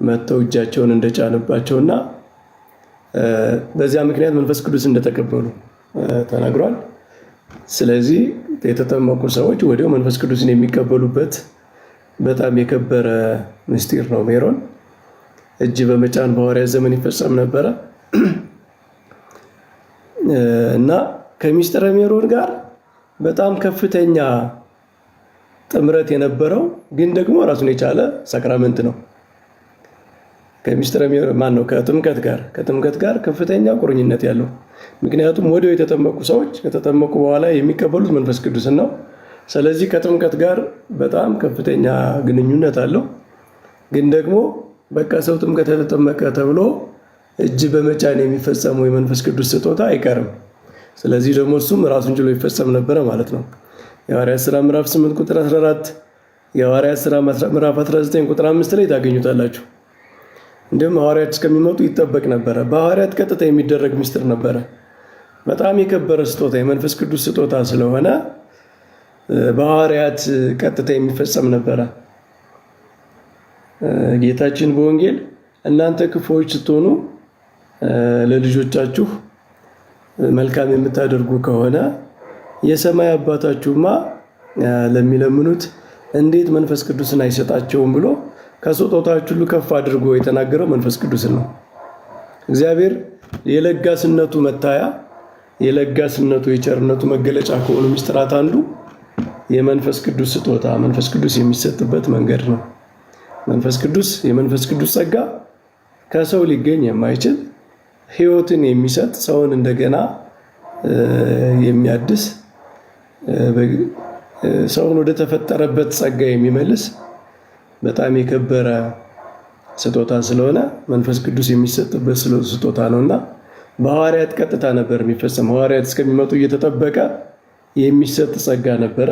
መጥተው እጃቸውን እንደጫነባቸውና በዚያ ምክንያት መንፈስ ቅዱስ እንደተቀበሉ ተናግሯል። ስለዚህ የተጠመቁ ሰዎች ወዲያው መንፈስ ቅዱስን የሚቀበሉበት በጣም የከበረ ምስጢር ነው። ሜሮን እጅ በመጫን በሐዋርያት ዘመን ይፈጸም ነበረ እና ከምስጢረ ሜሮን ጋር በጣም ከፍተኛ ጥምረት የነበረው ግን ደግሞ ራሱን የቻለ ሳክራመንት ነው። ከምስጢረ ሜሮን ማነው ከጥምቀት ጋር ከፍተኛ ቁርኝነት ያለው። ምክንያቱም ወዲያው የተጠመቁ ሰዎች ከተጠመቁ በኋላ የሚቀበሉት መንፈስ ቅዱስን ነው። ስለዚህ ከጥምቀት ጋር በጣም ከፍተኛ ግንኙነት አለው። ግን ደግሞ በቃ ሰው ጥምቀት ተጠመቀ ተብሎ እጅ በመጫን የሚፈጸመው የመንፈስ ቅዱስ ስጦታ አይቀርም። ስለዚህ ደግሞ እሱም ራሱን ችሎ ይፈጸም ነበረ ማለት ነው። የሐዋርያት ሥራ ምዕራፍ 8 ቁጥር 14፣ የሐዋርያት ሥራ ምዕራፍ 19 ቁጥር 5 ላይ ታገኙታላችሁ። እንዲሁም ሐዋርያት እስከሚመጡ ይጠበቅ ነበረ። በሐዋርያት ቀጥታ የሚደረግ ምስጢር ነበረ። በጣም የከበረ ስጦታ የመንፈስ ቅዱስ ስጦታ ስለሆነ በሐዋርያት ቀጥታ የሚፈጸም ነበረ። ጌታችን በወንጌል እናንተ ክፉዎች ስትሆኑ ለልጆቻችሁ መልካም የምታደርጉ ከሆነ የሰማይ አባታችሁማ ለሚለምኑት እንዴት መንፈስ ቅዱስን አይሰጣቸውም ብሎ ከስጦታዎች ሁሉ ከፍ አድርጎ የተናገረው መንፈስ ቅዱስን ነው። እግዚአብሔር የለጋስነቱ መታያ የለጋስነቱ የቸርነቱ መገለጫ ከሆኑ ምስጢራት አንዱ የመንፈስ ቅዱስ ስጦታ መንፈስ ቅዱስ የሚሰጥበት መንገድ ነው። መንፈስ ቅዱስ የመንፈስ ቅዱስ ጸጋ ከሰው ሊገኝ የማይችል ሕይወትን የሚሰጥ ሰውን እንደገና የሚያድስ ሰውን ወደ ተፈጠረበት ጸጋ የሚመልስ በጣም የከበረ ስጦታ ስለሆነ መንፈስ ቅዱስ የሚሰጥበት ስጦታ ነውና በሐዋርያት ቀጥታ ነበር የሚፈጸም። ሐዋርያት እስከሚመጡ እየተጠበቀ የሚሰጥ ጸጋ ነበረ።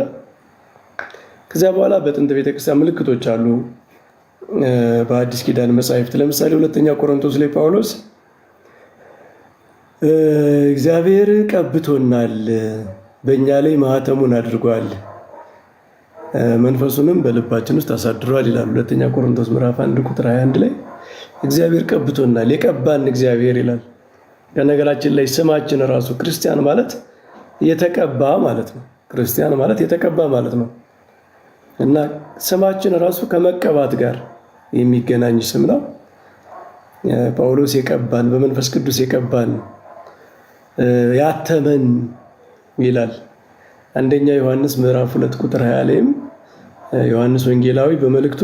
ከዚያ በኋላ በጥንት ቤተክርስቲያን ምልክቶች አሉ። በአዲስ ኪዳን መጻሕፍት ለምሳሌ ሁለተኛ ቆሮንቶስ ላይ ጳውሎስ እግዚአብሔር ቀብቶናል፣ በእኛ ላይ ማኅተሙን አድርጓል፣ መንፈሱንም በልባችን ውስጥ አሳድሯል ይላል። ሁለተኛ ቆሮንቶስ ምዕራፍ 1 ቁጥር 21 ላይ እግዚአብሔር ቀብቶናል፣ የቀባን እግዚአብሔር ይላል። ከነገራችን ላይ ስማችን ራሱ ክርስቲያን ማለት የተቀባ ማለት ነው። ክርስቲያን ማለት የተቀባ ማለት ነው እና ስማችን ራሱ ከመቀባት ጋር የሚገናኝ ስም ነው። ጳውሎስ የቀባን በመንፈስ ቅዱስ የቀባን ያተመን ይላል። አንደኛ ዮሐንስ ምዕራፍ 2 ቁጥር 20 ላይም ዮሐንስ ወንጌላዊ በመልእክቱ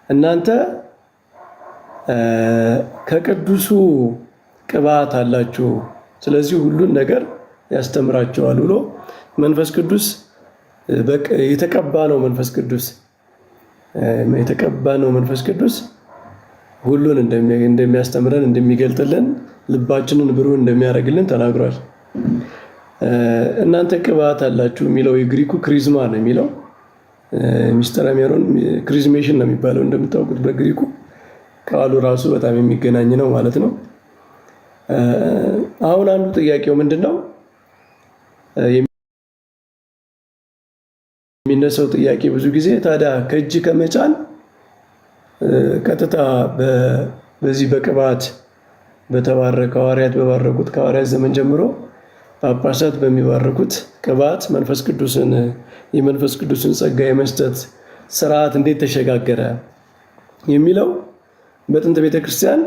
እናንተ ከቅዱሱ ቅባት አላችሁ፣ ስለዚህ ሁሉን ነገር ያስተምራቸዋል ብሎ መንፈስ ቅዱስ የተቀባ ነው። መንፈስ ቅዱስ ሁሉን እንደሚያስተምረን እንደሚገልጥልን ልባችንን ብሩህ እንደሚያደርግልን ተናግሯል። እናንተ ቅባት አላችሁ የሚለው የግሪኩ ክሪዝማ ነው የሚለው ምስጢረ ሜሮን ክሪዝሜሽን ነው የሚባለው። እንደምታውቁት በግሪኩ ቃሉ ራሱ በጣም የሚገናኝ ነው ማለት ነው። አሁን አንዱ ጥያቄው ምንድነው? የሚነሳው ጥያቄ ብዙ ጊዜ ታዲያ ከእጅ ከመጫን ቀጥታ በዚህ በቅባት በተባረከ ሐዋርያት በባረኩት ከሐዋርያት ዘመን ጀምሮ ጳጳሳት በሚባረኩት ቅባት የመንፈስ ቅዱስን ጸጋ የመስጠት ስርዓት እንዴት ተሸጋገረ የሚለው በጥንት ቤተክርስቲያን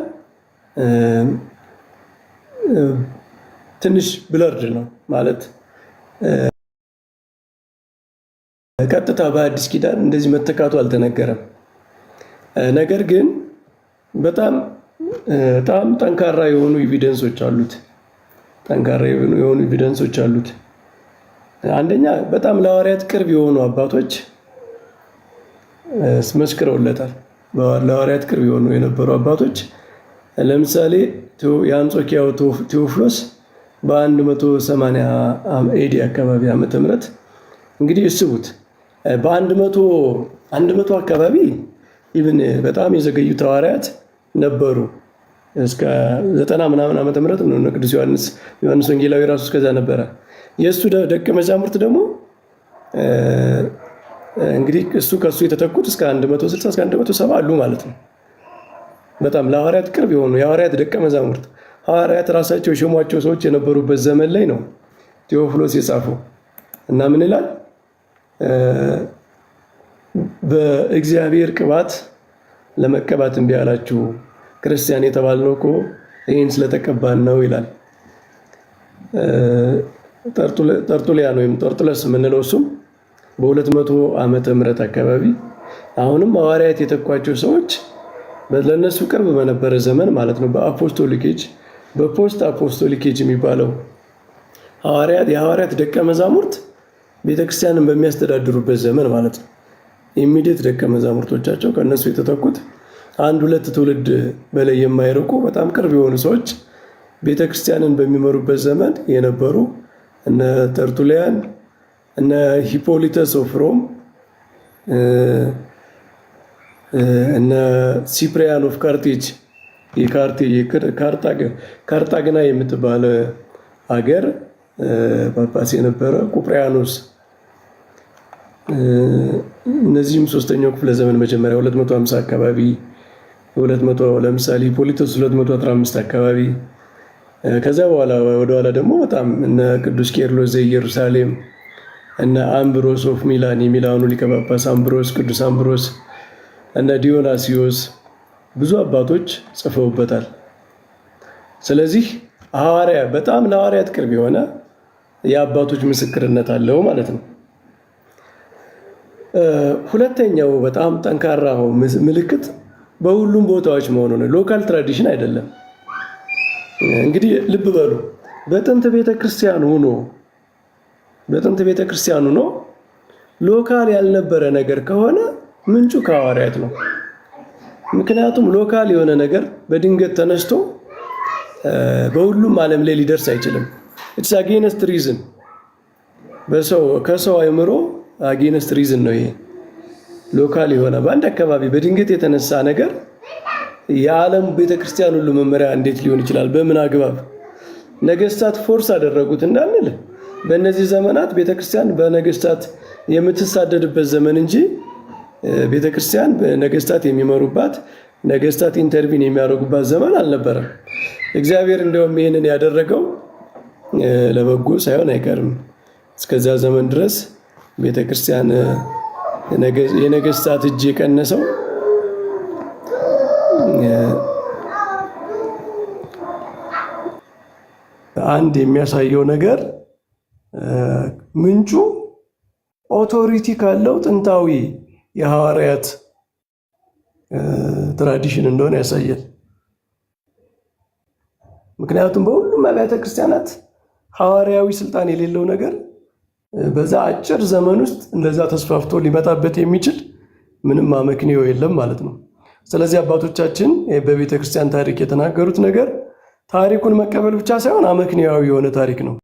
ትንሽ ብለርድ ነው ማለት ቀጥታ በአዲስ ኪዳን እንደዚህ መተካቱ አልተነገረም። ነገር ግን በጣም ጠንካራ የሆኑ ኤቪደንሶች አሉት። አንደኛ በጣም ለሐዋርያት ቅርብ የሆኑ አባቶች መስክረውለታል። ለሐዋርያት ቅርብ የነበሩ አባቶች ለምሳሌ የአንጾኪያው ቴዎፍሎስ በ180 ኤዲ አካባቢ ዓመተ ምህረት እንግዲህ እስቡት በ100 አካባቢ ኢቭን በጣም የዘገዩት ሐዋርያት ነበሩ። እስከ 90 ምናምን ዓመተ ምህረት ነው ቅዱስ ዮሐንስ ወንጌላዊ ራሱ እስከዛ ነበረ። የእሱ ደቀ መዛሙርት ደግሞ እንግዲህ ከሱ የተተኩት እስከ 160 እስከ 170 አሉ ማለት ነው። በጣም ለሐዋርያት ቅርብ የሆኑ የሐዋርያት ደቀ መዛሙርት ሐዋርያት ራሳቸው የሾሟቸው ሰዎች የነበሩበት ዘመን ላይ ነው ቴዎፍሎስ የጻፈው እና ምን ይላል? በእግዚአብሔር ቅባት ለመቀባት እምቢ አላችሁ፣ ክርስቲያን የተባልነው እኮ ይህን ስለተቀባን ነው ይላል። ጠርጡልያን ወይም ጠርጡለስ የምንለው እሱም በ200 ዓመተ ምህረት አካባቢ አሁንም ሐዋርያት የተኳቸው ሰዎች ለነሱ ቅርብ በነበረ ዘመን ማለት ነው። በአፖስቶሊክ ኤጅ በፖስት አፖስቶሊክ ኤጅ የሚባለው የሐዋርያት ደቀ መዛሙርት ቤተክርስቲያንን በሚያስተዳድሩበት ዘመን ማለት ነው። ኢሚዲየት ደቀ መዛሙርቶቻቸው ከነሱ የተተኩት 1-2 ትውልድ በላይ የማይርቁ በጣም ቅርብ የሆኑ ሰዎች ቤተክርስቲያንን በሚመሩበት ዘመን የነበሩ እነ ተርቱሊያን፣ እነ ሂፖሊተስ ኦፍ ሮም፣ እነ ሲፕሪያን ኦፍ ካርቴጅ ካርታግና የምትባለ ሀገር ጳጳስ የነበረ ቁጵሪያኖስ፣ እነዚህም ሶስተኛው ክፍለ ዘመን መጀመሪያ 250 አካባቢ 200 ለምሳሌ ሂፖሊተስ 215 አካባቢ። ከዛ በኋላ ወደኋላ ደግሞ በጣም እነ ቅዱስ ቄርሎስ ዘኢየሩሳሌም፣ እነ አምብሮስ ኦፍ ሚላን የሚላኑ ሊቀ ጳጳስ አምብሮስ፣ ቅዱስ አምብሮስ፣ እነ ዲዮናሲዮስ ብዙ አባቶች ጽፈውበታል። ስለዚህ በጣም ለሐዋርያት ቅርብ የሆነ የአባቶች ምስክርነት አለው ማለት ነው። ሁለተኛው በጣም ጠንካራው ምልክት በሁሉም ቦታዎች መሆኑ ነው። ሎካል ትራዲሽን አይደለም። እንግዲህ ልብ በሉ፣ በጥንት ቤተክርስቲያን ሆኖ ሎካል ያልነበረ ነገር ከሆነ ምንጩ ከሐዋርያት ነው። ምክንያቱም ሎካል የሆነ ነገር በድንገት ተነስቶ በሁሉም ዓለም ላይ ሊደርስ አይችልም። ኢትስ አጌንስት ሪዝን። ከሰው አእምሮ አጌንስት ሪዝን ነው። ይሄ ሎካል የሆነ በአንድ አካባቢ በድንገት የተነሳ ነገር የዓለም ቤተክርስቲያን ሁሉ መመሪያ እንዴት ሊሆን ይችላል? በምን አግባብ? ነገስታት ፎርስ አደረጉት እንዳንል በእነዚህ ዘመናት ቤተክርስቲያን በነገስታት የምትሳደድበት ዘመን እንጂ ቤተክርስቲያን በነገስታት የሚመሩባት ነገስታት ኢንተርቪን የሚያደርጉባት ዘመን አልነበረም። እግዚአብሔር እንደውም ይህንን ያደረገው ለበጎ ሳይሆን አይቀርም። እስከዛ ዘመን ድረስ ቤተክርስቲያን የነገስታት እጅ የቀነሰው አንድ የሚያሳየው ነገር ምንጩ ኦቶሪቲ ካለው ጥንታዊ የሐዋርያት ትራዲሽን እንደሆነ ያሳያል። ምክንያቱም በሁሉም አብያተ ክርስቲያናት ሐዋርያዊ ስልጣን የሌለው ነገር በዛ አጭር ዘመን ውስጥ እንደዛ ተስፋፍቶ ሊመጣበት የሚችል ምንም አመክንዮ የለም ማለት ነው። ስለዚህ አባቶቻችን በቤተ ክርስቲያን ታሪክ የተናገሩት ነገር ታሪኩን መቀበል ብቻ ሳይሆን አመክንያዊ የሆነ ታሪክ ነው።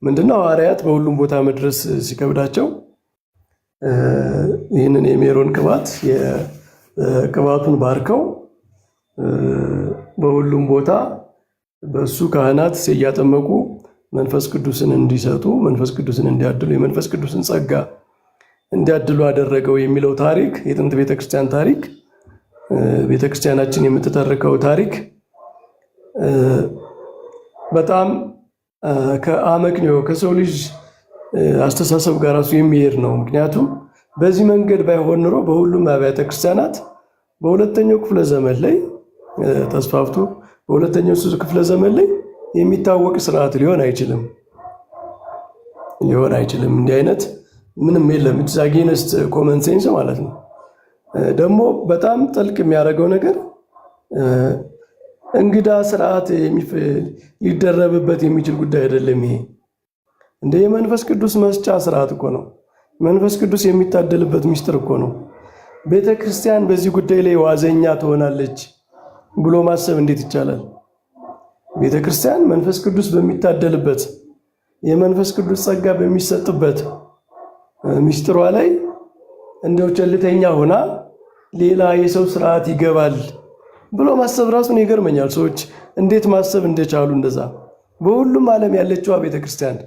ምንድነው? ሐዋርያት በሁሉም ቦታ መድረስ ሲከብዳቸው ይህንን የሜሮን ቅባቱን ባርከው በሁሉም ቦታ በእሱ ካህናት እያጠመቁ መንፈስ ቅዱስን እንዲሰጡ፣ መንፈስ ቅዱስን እንዲያድሉ፣ የመንፈስ ቅዱስን ጸጋ እንዲያድሉ አደረገው የሚለው ታሪክ የጥንት ቤተክርስቲያን ታሪክ፣ ቤተክርስቲያናችን የምትተርከው ታሪክ በጣም ከአመክንዮ ከሰው ልጅ አስተሳሰብ ጋር ራሱ የሚሄድ ነው። ምክንያቱም በዚህ መንገድ ባይሆን ኖሮ በሁሉም አብያተ ክርስቲያናት በሁለተኛው ክፍለ ዘመን ላይ ተስፋፍቶ በሁለተኛው ክፍለ ዘመን ላይ የሚታወቅ ስርዓት ሊሆን አይችልም። እንዲህ አይነት ምንም የለም። ኢትስ አጌንስት ኮመን ሴንስ ማለት ነው። ደግሞ በጣም ጥልቅ የሚያደርገው ነገር እንግዳ ስርዓት ሊደረብበት የሚችል ጉዳይ አይደለም። ይሄ እንደ የመንፈስ ቅዱስ መስጫ ስርዓት እኮ ነው። መንፈስ ቅዱስ የሚታደልበት ምስጢር እኮ ነው። ቤተ ክርስቲያን በዚህ ጉዳይ ላይ ዋዘኛ ትሆናለች ብሎ ማሰብ እንዴት ይቻላል? ቤተ ክርስቲያን መንፈስ ቅዱስ በሚታደልበት የመንፈስ ቅዱስ ጸጋ በሚሰጥበት ምስጢሯ ላይ እንደው ቸልተኛ ሆና ሌላ የሰው ስርዓት ይገባል ብሎ ማሰብ ራሱን ይገርመኛል። ሰዎች እንዴት ማሰብ እንደቻሉ እንደዛ። በሁሉም ዓለም ያለችዋ ቤተክርስቲያን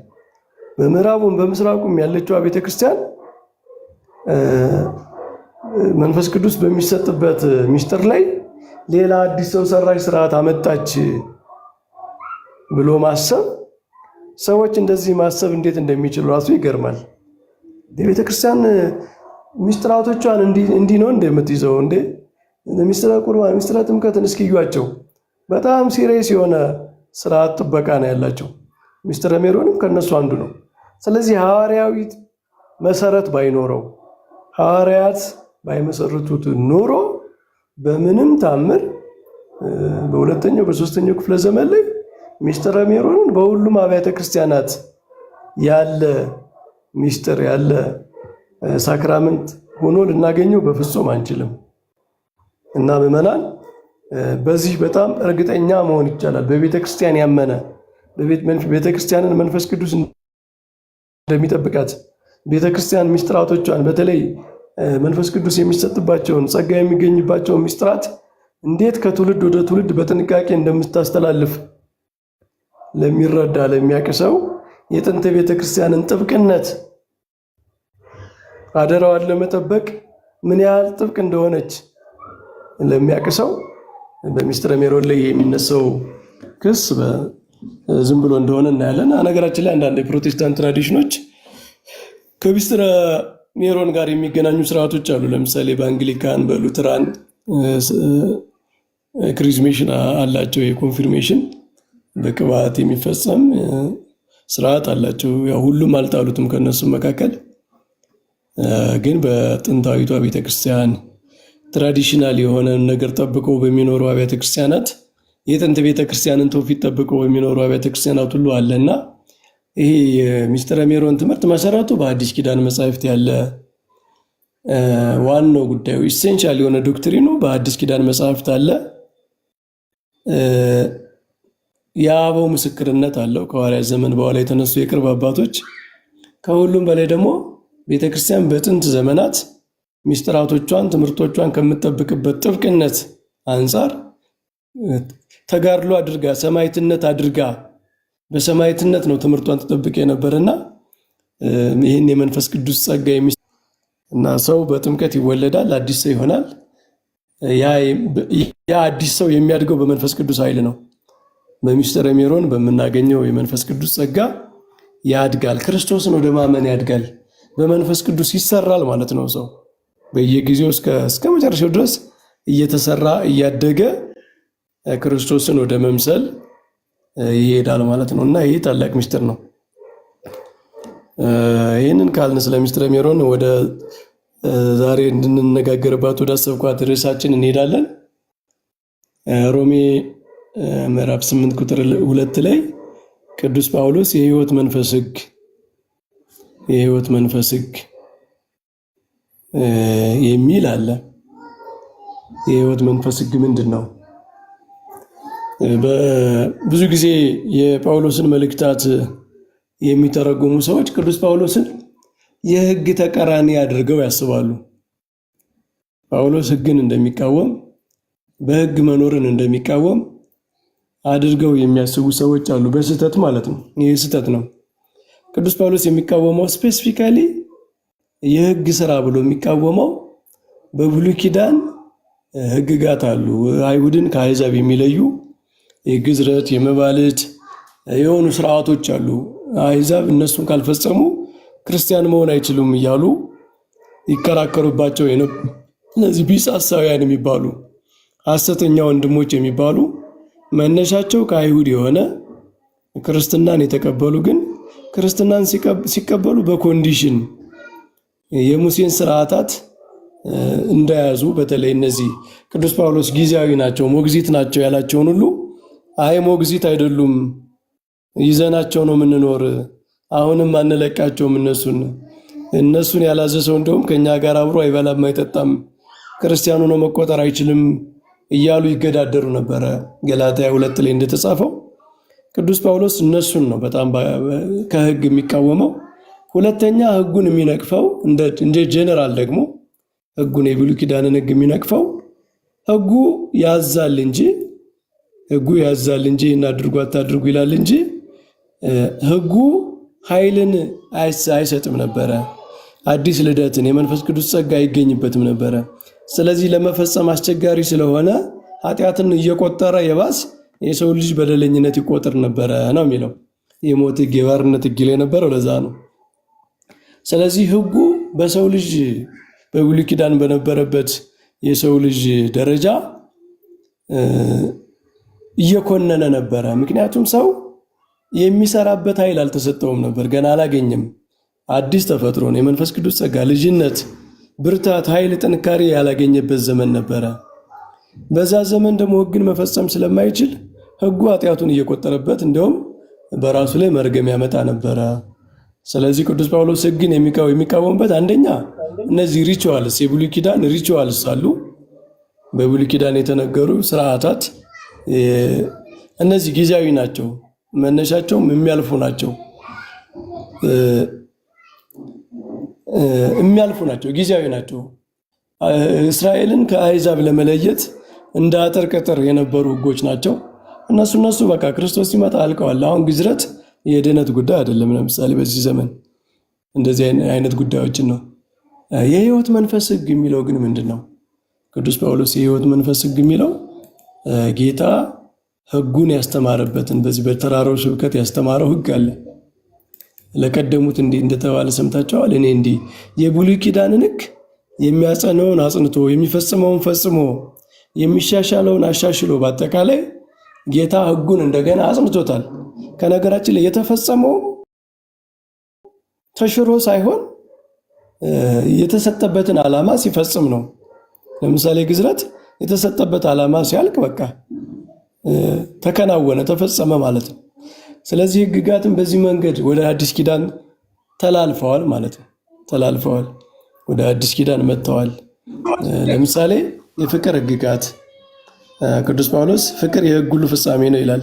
በምዕራቡም በምስራቁም ያለችዋ ቤተክርስቲያን መንፈስ ቅዱስ በሚሰጥበት ምስጢር ላይ ሌላ አዲስ ሰው ሰራሽ ስርዓት አመጣች ብሎ ማሰብ፣ ሰዎች እንደዚህ ማሰብ እንዴት እንደሚችሉ ራሱ ይገርማል። የቤተ ክርስቲያን ሚስጥራቶቿን እንዲህ ነው እንደምትይዘው እንዴ? ሚስጥረ ቁርባን፣ ሚስጥረ ጥምቀትን እስኪዩዋቸው በጣም ሲሪየስ የሆነ ስርዓት ጥበቃ ነው ያላቸው። ሚስጥረ ሜሮንም ከነሱ አንዱ ነው። ስለዚህ ሐዋርያዊ መሰረት ባይኖረው፣ ሐዋርያት ባይመሰርቱት ኖሮ በምንም ታምር በሁለተኛው በሶስተኛው ክፍለ ዘመን ላይ ሚስጥረ ሜሮንን በሁሉም አብያተ ክርስቲያናት ያለ ሚስጥር ያለ ሳክራመንት ሆኖ ልናገኘው በፍጹም አንችልም። እና ምዕመናን በዚህ በጣም እርግጠኛ መሆን ይቻላል። በቤተ ክርስቲያን ያመነ ቤተ ክርስቲያንን መንፈስ ቅዱስ እንደሚጠብቃት፣ ቤተ ክርስቲያን ሚስጥራቶቿን በተለይ መንፈስ ቅዱስ የሚሰጥባቸውን ጸጋ የሚገኝባቸውን ሚስጥራት እንዴት ከትውልድ ወደ ትውልድ በጥንቃቄ እንደምታስተላልፍ ለሚረዳ ለሚያውቅ ሰው የጥንት ቤተ ክርስቲያንን ጥብቅነት አደራዋን ለመጠበቅ ምን ያህል ጥብቅ እንደሆነች ለሚያውቅ ሰው በሚስጥረ ሜሮን ላይ የሚነሳው ክስ ዝም ብሎ እንደሆነ እናያለን። ነገራችን ላይ አንዳንድ የፕሮቴስታንት ትራዲሽኖች ከሚስጥረ ሜሮን ጋር የሚገናኙ ስርዓቶች አሉ። ለምሳሌ በአንግሊካን፣ በሉትራን ክሪዝሜሽን አላቸው። የኮንፊርሜሽን በቅባት የሚፈጸም ስርዓት አላቸው። ያው ሁሉም አልጣሉትም ከነሱ መካከል ግን በጥንታዊቷ ቤተክርስቲያን ትራዲሽናል የሆነ ነገር ጠብቀው በሚኖሩ አብያተ ክርስቲያናት የጥንት ቤተክርስቲያንን ትውፊት ጠብቀው በሚኖሩ አብያተ ክርስቲያናት ሁሉ አለና ይሄ የሚስጥረ ሜሮን ትምህርት መሰረቱ በአዲስ ኪዳን መጻሕፍት ያለ ዋናው ጉዳዩ ኢሴንሻል የሆነ ዶክትሪኑ በአዲስ ኪዳን መጻሕፍት አለ። የአበው ምስክርነት አለው ከሐዋርያት ዘመን በኋላ የተነሱ የቅርብ አባቶች። ከሁሉም በላይ ደግሞ ቤተክርስቲያን በጥንት ዘመናት ሚስጥራቶቿን ትምህርቶቿን ከምትጠብቅበት ጥብቅነት አንጻር ተጋድሎ አድርጋ ሰማዕትነት አድርጋ በሰማዕትነት ነው ትምህርቷን ተጠብቀ የነበረና ይህን የመንፈስ ቅዱስ ጸጋ እና ሰው በጥምቀት ይወለዳል፣ አዲስ ሰው ይሆናል። ያ አዲስ ሰው የሚያድገው በመንፈስ ቅዱስ ኃይል ነው። በሚስጥረ ሜሮን በምናገኘው የመንፈስ ቅዱስ ጸጋ ያድጋል። ክርስቶስን ወደ ማመን ያድጋል። በመንፈስ ቅዱስ ይሰራል ማለት ነው። ሰው በየጊዜው እስከ መጨረሻው ድረስ እየተሰራ እያደገ ክርስቶስን ወደ መምሰል ይሄዳል ማለት ነው እና ይሄ ታላቅ ምስጢር ነው። ይህንን ካልን ስለ ሚስጥረ ሜሮን ወደ ዛሬ እንድንነጋገርባት ወደ አሰብኳት ርዕሳችን እንሄዳለን። ሮሜ ምዕራፍ 8 ቁጥር 2 ላይ ቅዱስ ጳውሎስ የሕይወት መንፈስ ሕግ የሚል አለ። የሕይወት መንፈስ ሕግ ምንድን ነው? ብዙ ጊዜ የጳውሎስን መልእክታት የሚተረጉሙ ሰዎች ቅዱስ ጳውሎስን የሕግ ተቃራኒ አድርገው ያስባሉ። ጳውሎስ ሕግን እንደሚቃወም በሕግ መኖርን እንደሚቃወም አድርገው የሚያስቡ ሰዎች አሉ። በስህተት ማለት ነው። ይህ ስህተት ነው። ቅዱስ ጳውሎስ የሚቃወመው ስፔሲፊካሊ የሕግ ስራ ብሎ የሚቃወመው በብሉይ ኪዳን ሕግጋት አሉ። አይሁድን ከአሕዛብ የሚለዩ የግዝረት የመባልት የሆኑ ስርዓቶች አሉ። አሕዛብ እነሱን ካልፈጸሙ ክርስቲያን መሆን አይችሉም እያሉ ይከራከሩባቸው እነዚህ ቢጽ ሐሳውያን የሚባሉ ሐሰተኛ ወንድሞች የሚባሉ መነሻቸው ከአይሁድ የሆነ ክርስትናን የተቀበሉ ግን ክርስትናን ሲቀበሉ በኮንዲሽን የሙሴን ስርዓታት እንደያዙ በተለይ እነዚህ ቅዱስ ጳውሎስ ጊዜያዊ ናቸው ሞግዚት ናቸው ያላቸውን ሁሉ አይ ሞግዚት አይደሉም ይዘናቸው ነው የምንኖር፣ አሁንም አንለቃቸውም፣ እነሱን ያላዘ ሰው እንደውም ከኛ ጋር አብሮ አይበላም አይጠጣም፣ ክርስቲያኑ ነው መቆጠር አይችልም እያሉ ይገዳደሩ ነበረ። ገላትያ 2 ላይ እንደተጻፈው ቅዱስ ጳውሎስ እነሱን ነው በጣም ከሕግ የሚቃወመው። ሁለተኛ ሕጉን የሚነቅፈው እንደ ጀነራል ደግሞ ሕጉን የብሉይ ኪዳንን ሕግ የሚነቅፈው ሕጉ ያዛል እንጂ እናድርጉ አታድርጉ ይላል እንጂ ሕጉ ኃይልን አይሰጥም ነበረ። አዲስ ልደትን የመንፈስ ቅዱስ ጸጋ አይገኝበትም ነበረ። ስለዚህ ለመፈጸም አስቸጋሪ ስለሆነ ኃጢአትን እየቆጠረ የባስ የሰው ልጅ በደለኝነት ይቆጥር ነበረ ነው የሚለው። የሞት ሕግ የባርነት ሕግ የነበረው ለዛ ነው። ስለዚህ ሕጉ በሰው ልጅ በብሉይ ኪዳን በነበረበት የሰው ልጅ ደረጃ እየኮነነ ነበረ። ምክንያቱም ሰው የሚሰራበት ኃይል አልተሰጠውም ነበር፣ ገና አላገኘም። አዲስ ተፈጥሮ ነው፣ የመንፈስ ቅዱስ ጸጋ፣ ልጅነት፣ ብርታት፣ ኃይል፣ ጥንካሬ ያላገኘበት ዘመን ነበረ። በዛ ዘመን ደግሞ ሕግን መፈጸም ስለማይችል ሕጉ ኃጢአቱን እየቆጠረበት እንዲሁም በራሱ ላይ መርገም ያመጣ ነበረ። ስለዚህ ቅዱስ ጳውሎስ ሕግን የሚቃወምበት አንደኛ እነዚህ ሪቹዋልስ የብሉይ ኪዳን ሪቹዋልስ አሉ። በብሉይ ኪዳን የተነገሩ ስርዓታት እነዚህ ጊዜያዊ ናቸው፣ መነሻቸውም የሚያልፉ ናቸው። ጊዜያዊ ናቸው። እስራኤልን ከአሕዛብ ለመለየት እንደ አጥር ቅጥር የነበሩ ሕጎች ናቸው። እነሱ በቃ ክርስቶስ ሲመጣ አልቀዋል። አሁን ግዝረት የድህነት ጉዳይ አይደለም። ለምሳሌ በዚህ ዘመን እንደዚህ አይነት ጉዳዮችን ነው። የሕይወት መንፈስ ሕግ የሚለው ግን ምንድን ነው? ቅዱስ ጳውሎስ የሕይወት መንፈስ ሕግ የሚለው ጌታ ሕጉን ያስተማረበትን በዚህ በተራራው ስብከት ያስተማረው ሕግ አለ። ለቀደሙት እንዲህ እንደተባለ ሰምታችኋል። እኔ እንዲህ የብሉይ ኪዳንን ሕግ የሚያጸነውን አጽንቶ የሚፈጽመውን ፈጽሞ የሚሻሻለውን አሻሽሎ በአጠቃላይ ጌታ ሕጉን እንደገና አጽንቶታል። ከነገራችን ላይ የተፈጸመው ተሽሮ ሳይሆን የተሰጠበትን ዓላማ ሲፈጽም ነው። ለምሳሌ ግዝረት የተሰጠበት ዓላማ ሲያልቅ በቃ ተከናወነ፣ ተፈጸመ ማለት ነው። ስለዚህ ሕግጋትን በዚህ መንገድ ወደ አዲስ ኪዳን ተላልፈዋል ማለት ነው። ወደ አዲስ ኪዳን መጥተዋል። ለምሳሌ የፍቅር ሕግጋት ቅዱስ ጳውሎስ ፍቅር የሕግ ሁሉ ፍጻሜ ነው ይላል።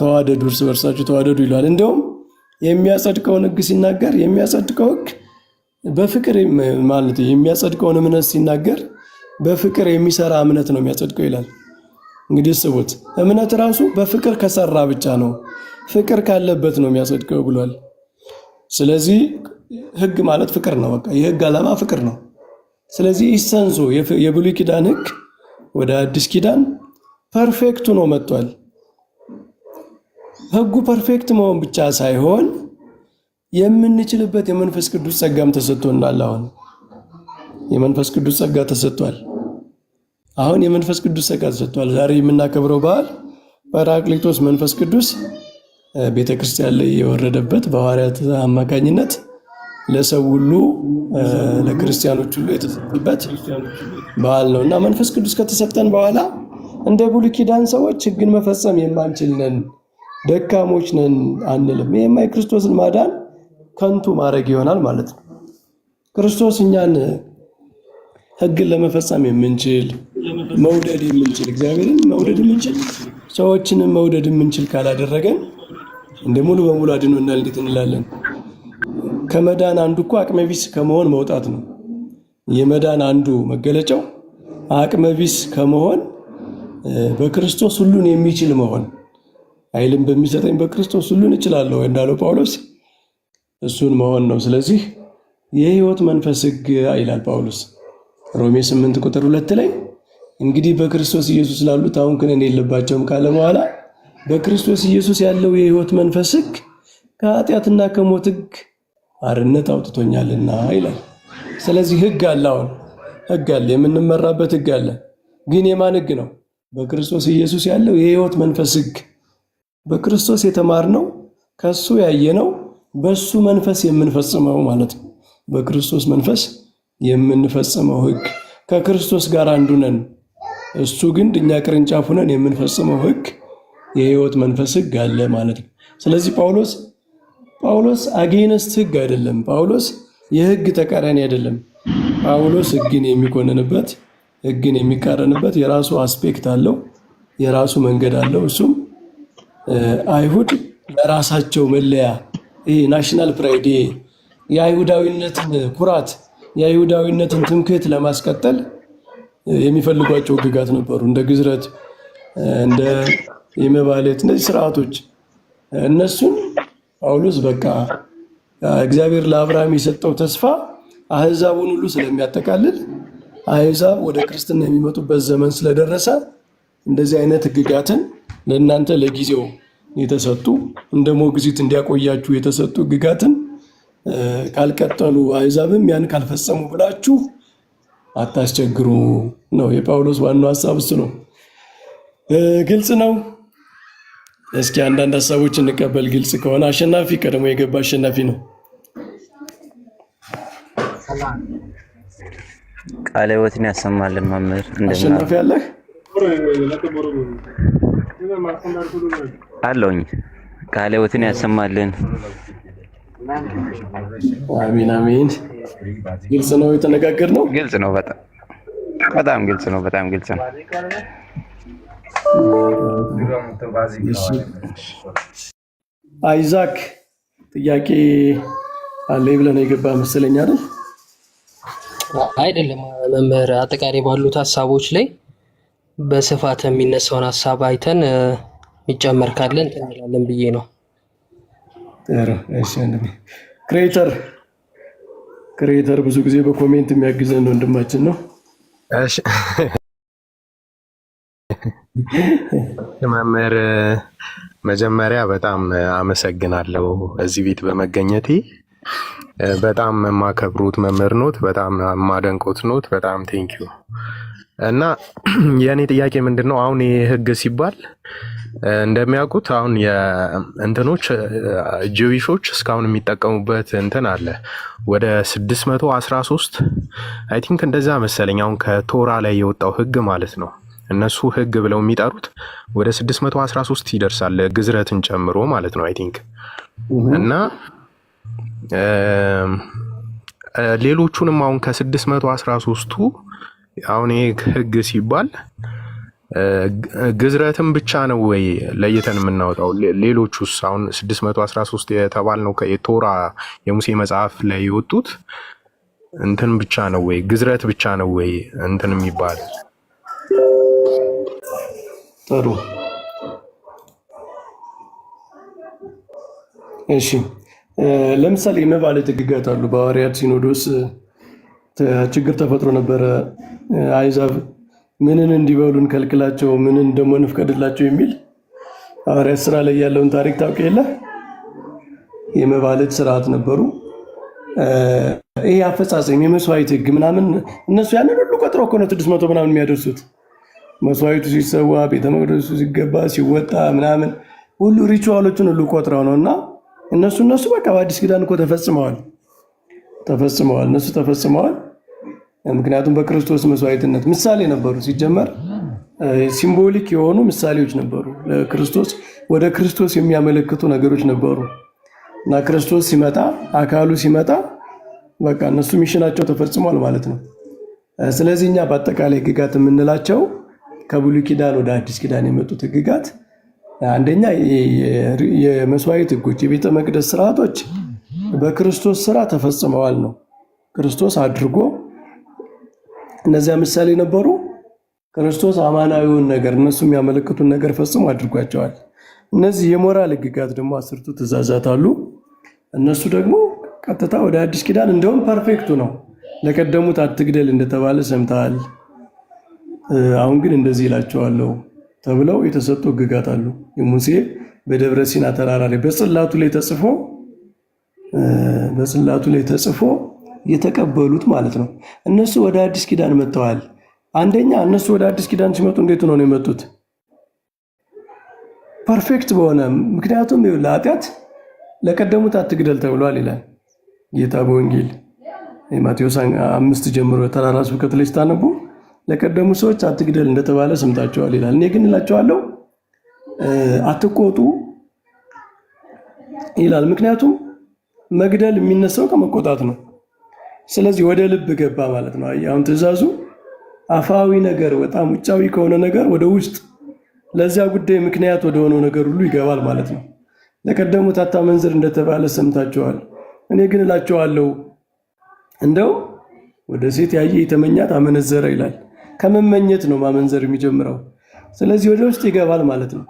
ተዋደዱ፣ እርስ በርሳችሁ ተዋደዱ ይላል። እንዲሁም የሚያጸድቀውን ሕግ ሲናገር የሚያጸድቀው ሕግ በፍቅር ማለት የሚያጸድቀውን እምነት ሲናገር በፍቅር የሚሰራ እምነት ነው የሚያጸድቀው ይላል። እንግዲህ ስቡት፣ እምነት ራሱ በፍቅር ከሰራ ብቻ ነው፣ ፍቅር ካለበት ነው የሚያጸድቀው ብሏል። ስለዚህ ሕግ ማለት ፍቅር ነው። በቃ የሕግ ዓላማ ፍቅር ነው። ስለዚህ ኢሰንሱ የብሉይ ኪዳን ሕግ ወደ አዲስ ኪዳን ፐርፌክቱ ነው መጥቷል። ሕጉ ፐርፌክት መሆን ብቻ ሳይሆን የምንችልበት የመንፈስ ቅዱስ ጸጋም ተሰጥቶናል። አሁን የመንፈስ ቅዱስ ጸጋ ተሰጥቷል። የመንፈስ ቅዱስ ጸጋ ተሰጥቷል። ዛሬ የምናከብረው በዓል ጰራቅሊጦስ መንፈስ ቅዱስ ቤተክርስቲያን ላይ የወረደበት በሐዋርያት አማካኝነት ለሰው ሁሉ ለክርስቲያኖች ሁሉ የተሰጠበት በዓል ነው እና መንፈስ ቅዱስ ከተሰጠን በኋላ እንደ ብሉይ ኪዳን ሰዎች ሕግን መፈጸም የማንችል ነን፣ ደካሞች ነን አንልም። ይሄማ የክርስቶስን ማዳን ከንቱ ማድረግ ይሆናል ማለት ነው። ክርስቶስ እኛን ሕግን ለመፈጸም የምንችል መውደድ የምንችል እግዚአብሔርን መውደድ የምንችል ሰዎችንም መውደድ የምንችል ካላደረገን እንደ ሙሉ በሙሉ አድኖናል እንዴት እንላለን? ከመዳን አንዱ እኮ አቅመቢስ ከመሆን መውጣት ነው። የመዳን አንዱ መገለጫው አቅመቢስ ከመሆን በክርስቶስ ሁሉን የሚችል መሆን፣ ኃይልን በሚሰጠኝ በክርስቶስ ሁሉን እችላለሁ እንዳለው ጳውሎስ እሱን መሆን ነው። ስለዚህ የሕይወት መንፈስ ሕግ ይላል ጳውሎስ ሮሜ 8 ቁጥር 2 ላይ እንግዲህ በክርስቶስ ኢየሱስ ላሉት አሁን ክህነት የለባቸውም ካለ በኋላ በክርስቶስ ኢየሱስ ያለው የሕይወት መንፈስ ሕግ ከኃጢአትና ከሞት ሕግ አርነት አውጥቶኛልና ይላል። ስለዚህ ሕግ አለ፣ አሁን ሕግ አለ፣ የምንመራበት ሕግ አለ። ግን የማን ሕግ ነው? በክርስቶስ ኢየሱስ ያለው የሕይወት መንፈስ ሕግ። በክርስቶስ የተማርነው ከሱ ያየነው በሱ መንፈስ የምንፈጽመው ማለት ነው። በክርስቶስ መንፈስ የምንፈጽመው ሕግ ከክርስቶስ ጋር አንዱ ነን። እሱ ግን እኛ ቅርንጫፍ ሆነን የምንፈጽመው ሕግ የሕይወት መንፈስ ሕግ አለ ማለት ነው። ስለዚህ ጳውሎስ አጌንስት ሕግ አይደለም። ጳውሎስ የሕግ ተቃራኒ አይደለም። ጳውሎስ ሕግን የሚኮንንበት ሕግን የሚቃረንበት የራሱ አስፔክት አለው፣ የራሱ መንገድ አለው። እሱም አይሁድ ለራሳቸው መለያ ናሽናል ፕራይድ የአይሁዳዊነትን ኩራት የአይሁዳዊነትን ትምክህት ለማስቀጠል የሚፈልጓቸው ሕግጋት ነበሩ። እንደ ግዝረት፣ እንደ የመባለት እነዚህ ስርዓቶች እነሱን ጳውሎስ በቃ እግዚአብሔር ለአብርሃም የሰጠው ተስፋ አሕዛቡን ሁሉ ስለሚያጠቃልል አሕዛብ ወደ ክርስትና የሚመጡበት ዘመን ስለደረሰ እንደዚህ አይነት ህግጋትን ለእናንተ ለጊዜው የተሰጡ እንደ ሞግዚት እንዲያቆያችሁ የተሰጡ ህግጋትን ካልቀጠሉ አሕዛብም ያን ካልፈጸሙ ብላችሁ አታስቸግሩ ነው የጳውሎስ ዋናው ሐሳብ እሱ ነው። ግልጽ ነው። እስኪ አንዳንድ ሐሳቦች እንቀበል። ግልጽ ከሆነ አሸናፊ ቀድሞ የገባ አሸናፊ ነው። ቃለ ሕይወትን ያሰማልን መምህር። አሸናፊ አለህ አለውኝ። ቃለ ሕይወትን ያሰማልን። አሚን አሚን። ግልጽ ነው የተነጋገርነው። ግልጽ ነው። በጣም ግልጽ ነው። በጣም ግልጽ ነው። አይዛክ ጥያቄ አለ ብለህ ነው የገባ መሰለኝ አይደል? አይደለም መምህር፣ አጠቃላይ ባሉት ሀሳቦች ላይ በስፋት የሚነሳውን ሀሳብ አይተን የሚጨመር ካለን እንላለን ብዬ ነው። ክሬተር ብዙ ጊዜ በኮሜንት የሚያግዘን ወንድማችን ነው። እሺ መምህር፣ መጀመሪያ በጣም አመሰግናለሁ እዚህ ቤት በመገኘቴ። በጣም የማከብሩት መምህር ኖት፣ በጣም የማደንቆት ኖት። በጣም ቴንኪዩ። እና የእኔ ጥያቄ ምንድን ነው፣ አሁን ይህ ህግ ሲባል እንደሚያውቁት አሁን የእንትኖች ጂዊሾች እስካሁን የሚጠቀሙበት እንትን አለ ወደ 613 አይ ቲንክ እንደዛ መሰለኝ። አሁን ከቶራ ላይ የወጣው ህግ ማለት ነው። እነሱ ህግ ብለው የሚጠሩት ወደ 613 ይደርሳል፣ ግዝረትን ጨምሮ ማለት ነው አይ ቲንክ። እና ሌሎቹንም አሁን ከ613ቱ አሁን ይሄ ህግ ሲባል ግዝረትን ብቻ ነው ወይ ለይተን የምናወጣው? ሌሎቹስ አሁን 613 የተባልነው የቶራ የሙሴ መጽሐፍ ላይ የወጡት እንትን ብቻ ነው ወይ ግዝረት ብቻ ነው ወይ እንትን የሚባል? ጥሩ እሺ። ለምሳሌ የመባለት ህግጋት አሉ። በሐዋርያት ሲኖዶስ ችግር ተፈጥሮ ነበረ። አሕዛብ ምንን እንዲበሉ እንከልክላቸው፣ ምንን ደግሞ እንፍቀድላቸው የሚል ሐዋርያት ስራ ላይ ያለውን ታሪክ ታውቅ የለ? የመባለት ስርዓት ነበሩ። ይሄ አፈጻጸም የመስዋዕት ህግ ምናምን እነሱ ያንን ሁሉ ቆጥረው እኮ ነው 600 ምናምን የሚያደርሱት። መስዋዕቱ ሲሰዋ፣ ቤተ መቅደሱ ሲገባ፣ ሲወጣ ምናምን ሁሉ ሪቹዋሎችን ሁሉ ቆጥረው ነው። እና እነሱ በቃ በአዲስ ኪዳን እኮ ተፈጽመዋል። እነሱ ተፈጽመዋል። ምክንያቱም በክርስቶስ መስዋዕትነት ምሳሌ ነበሩ። ሲጀመር ሲምቦሊክ የሆኑ ምሳሌዎች ነበሩ። ለክርስቶስ ወደ ክርስቶስ የሚያመለክቱ ነገሮች ነበሩ። እና ክርስቶስ ሲመጣ አካሉ ሲመጣ በቃ እነሱ ሚሽናቸው ተፈጽሟል ማለት ነው። ስለዚህ እኛ በአጠቃላይ ህግጋት የምንላቸው ከብሉይ ኪዳን ወደ አዲስ ኪዳን የመጡት ህግጋት አንደኛ የመስዋዕት ህጎች፣ የቤተ መቅደስ ስርዓቶች በክርስቶስ ስራ ተፈጽመዋል ነው። ክርስቶስ አድርጎ እነዚያ ምሳሌ ነበሩ። ክርስቶስ አማናዊውን ነገር እነሱ የሚያመለክቱን ነገር ፈጽሞ አድርጓቸዋል። እነዚህ የሞራል ህግጋት ደግሞ 10ቱ ትእዛዛት አሉ። እነሱ ደግሞ ቀጥታ ወደ አዲስ ኪዳን እንደውም ፐርፌክቱ ነው። ለቀደሙት አትግደል እንደተባለ ሰምተሃል፣ አሁን ግን እንደዚህ ይላቸዋለሁ ተብለው የተሰጡ ህግጋት አሉ። የሙሴ በደብረ ሲና ተራራ ላይ በጽላቱ ላይ ተጽፎ የተቀበሉት ማለት ነው። እነሱ ወደ አዲስ ኪዳን መጥተዋል። አንደኛ እነሱ ወደ አዲስ ኪዳን ሲመጡ እንዴት ነው የመጡት? ፐርፌክት በሆነ ምክንያቱም ለኃጢአት ለቀደሙት አትግደል ተብሏል ይላል ጌታ በወንጌል ማቴዎስ 5 ጀምሮ ተራራ ስብከት ላይ ስታነቡ ለቀደሙ ሰዎች አትግደል እንደተባለ ሰምታችኋል ይላል። እኔ ግን እላቸዋለሁ አትቆጡ ይላል። ምክንያቱም መግደል የሚነሳው ከመቆጣት ነው። ስለዚህ ወደ ልብ ገባ ማለት ነው። አሁን ትእዛዙ አፋዊ ነገር በጣም ውጫዊ ከሆነ ነገር ወደ ውስጥ ለዚያ ጉዳይ ምክንያት ወደ ሆነው ነገር ሁሉ ይገባል ማለት ነው። ለቀደሙት አታመንዝር እንደተባለ ሰምታችኋል። እኔ ግን እላቸዋለሁ እንደው ወደ ሴት ያየ የተመኛት አመነዘረ ይላል። ከመመኘት ነው ማመንዘር የሚጀምረው። ስለዚህ ወደ ውስጥ ይገባል ማለት ነው።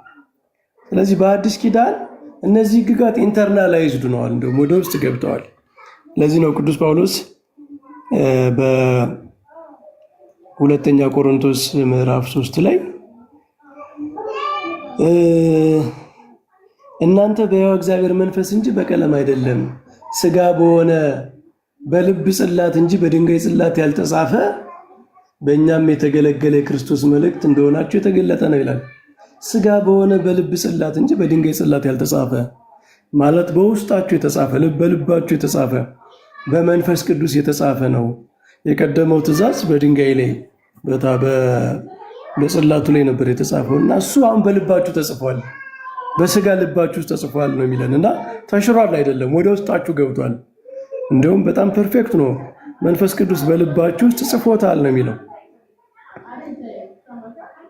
ስለዚህ በአዲስ ኪዳን እነዚህ ህግጋት ኢንተርናላይዝድ ሆነዋል፣ እንደውም ወደ ውስጥ ገብተዋል። ለዚህ ነው ቅዱስ ጳውሎስ በሁለተኛ ቆሮንቶስ ምዕራፍ 3 ላይ እናንተ በሕያው እግዚአብሔር መንፈስ እንጂ በቀለም አይደለም፣ ስጋ በሆነ በልብ ጽላት እንጂ በድንጋይ ጽላት ያልተጻፈ በእኛም የተገለገለ የክርስቶስ መልእክት እንደሆናችሁ የተገለጠ ነው ይላል። ስጋ በሆነ በልብ ጽላት እንጂ በድንጋይ ጽላት ያልተጻፈ ማለት በውስጣችሁ የተጻፈ በልባችሁ የተጻፈ በመንፈስ ቅዱስ የተጻፈ ነው። የቀደመው ትእዛዝ በድንጋይ ላይ በጽላቱ ላይ ነበር የተጻፈው እና እሱ አሁን በልባችሁ ተጽፏል፣ በስጋ ልባችሁ ውስጥ ተጽፏል ነው የሚለን እና ተሽሯል አይደለም፣ ወደ ውስጣችሁ ገብቷል። እንደውም በጣም ፐርፌክት ነው። መንፈስ ቅዱስ በልባችሁ ውስጥ ጽፎታል ነው የሚለው።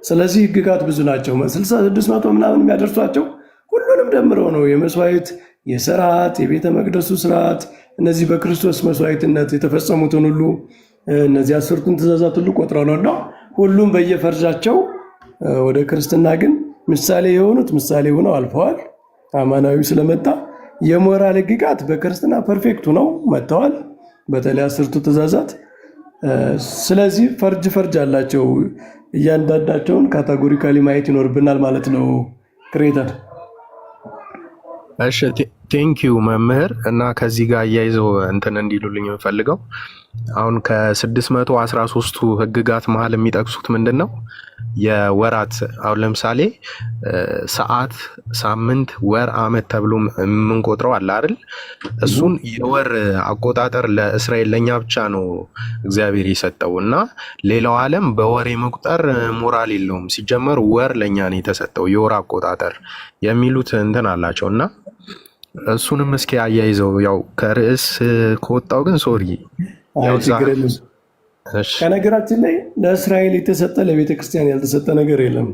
ስለዚህ ሕግጋት ብዙ ናቸው። 600 ምናምን የሚያደርሷቸው ሁሉንም ደምረው ነው የመስዋዕት የስርዓት የቤተ መቅደሱ ስርዓት እነዚህ በክርስቶስ መስዋዕትነት የተፈጸሙትን ሁሉ እነዚህ 10ቱን ትእዛዛት ሁሉ ቆጥረው ነው ሁሉም በየፈርጃቸው ወደ ክርስትና ግን ምሳሌ የሆኑት ምሳሌ ሆነው አልፈዋል። አማናዊ ስለመጣ የሞራል ሕግጋት በክርስትና ፐርፌክቱ ነው መጥተዋል፣ በተለይ 10ቱ ትእዛዛት። ስለዚህ ፈርጅ አላቸው። እያንዳንዳቸውን ካታጎሪካሊ ማየት ይኖርብናል ማለት ነው። ክሬተር እሺ ቴንኪዩ መምህር። እና ከዚህ ጋር እያይዘው እንትን እንዲሉልኝ የምፈልገው አሁን ከ613ቱ ህግጋት መሀል የሚጠቅሱት ምንድን ነው? የወራት አሁን ለምሳሌ ሰዓት፣ ሳምንት፣ ወር፣ አመት ተብሎ የምንቆጥረው አለ አይደል? እሱን የወር አቆጣጠር ለእስራኤል ለእኛ ብቻ ነው እግዚአብሔር የሰጠው እና ሌላው ዓለም በወር የመቁጠር ሞራል የለውም። ሲጀመር ወር ለእኛ ነው የተሰጠው የወር አቆጣጠር የሚሉት እንትን አላቸው እና እሱንም እስኪ አያይዘው። ያው ከርዕስ ከወጣው ግን ሶሪ። ከነገራችን ላይ ለእስራኤል የተሰጠ ለቤተ ክርስቲያን ያልተሰጠ ነገር የለም።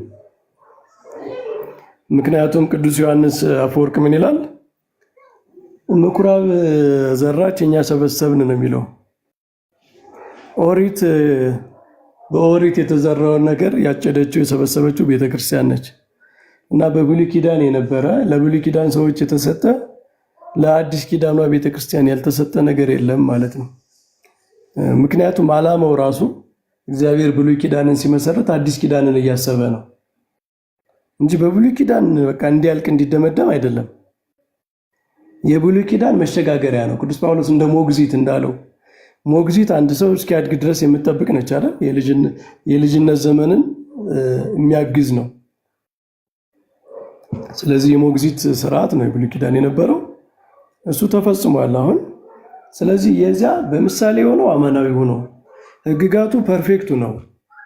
ምክንያቱም ቅዱስ ዮሐንስ አፈወርቅ ምን ይላል? ምኩራብ ዘራች እኛ ሰበሰብን ነው የሚለው። ኦሪት በኦሪት የተዘራውን ነገር ያጨደችው የሰበሰበችው ቤተ ክርስቲያን ነች እና በብሉይ ኪዳን የነበረ ለብሉይ ኪዳን ሰዎች የተሰጠ ለአዲስ ኪዳኗ ቤተ ክርስቲያን ያልተሰጠ ነገር የለም ማለት ነው። ምክንያቱም ዓላማው ራሱ እግዚአብሔር ብሉይ ኪዳንን ሲመሰረት አዲስ ኪዳንን እያሰበ ነው እንጂ በብሉይ ኪዳን በቃ እንዲያልቅ እንዲደመደም አይደለም። የብሉይ ኪዳን መሸጋገሪያ ነው። ቅዱስ ጳውሎስ እንደ ሞግዚት እንዳለው ሞግዚት አንድ ሰው እስኪያድግ ድረስ የምትጠብቅ ነች አይደል? የልጅነት ዘመንን የሚያግዝ ነው። ስለዚህ የሞግዚት ስርዓት ነው የብሉይ ኪዳን የነበረው፣ እሱ ተፈጽሟል አሁን። ስለዚህ የዚያ በምሳሌ ሆነው አማናዊ ሆነው ህግጋቱ ፐርፌክቱ ነው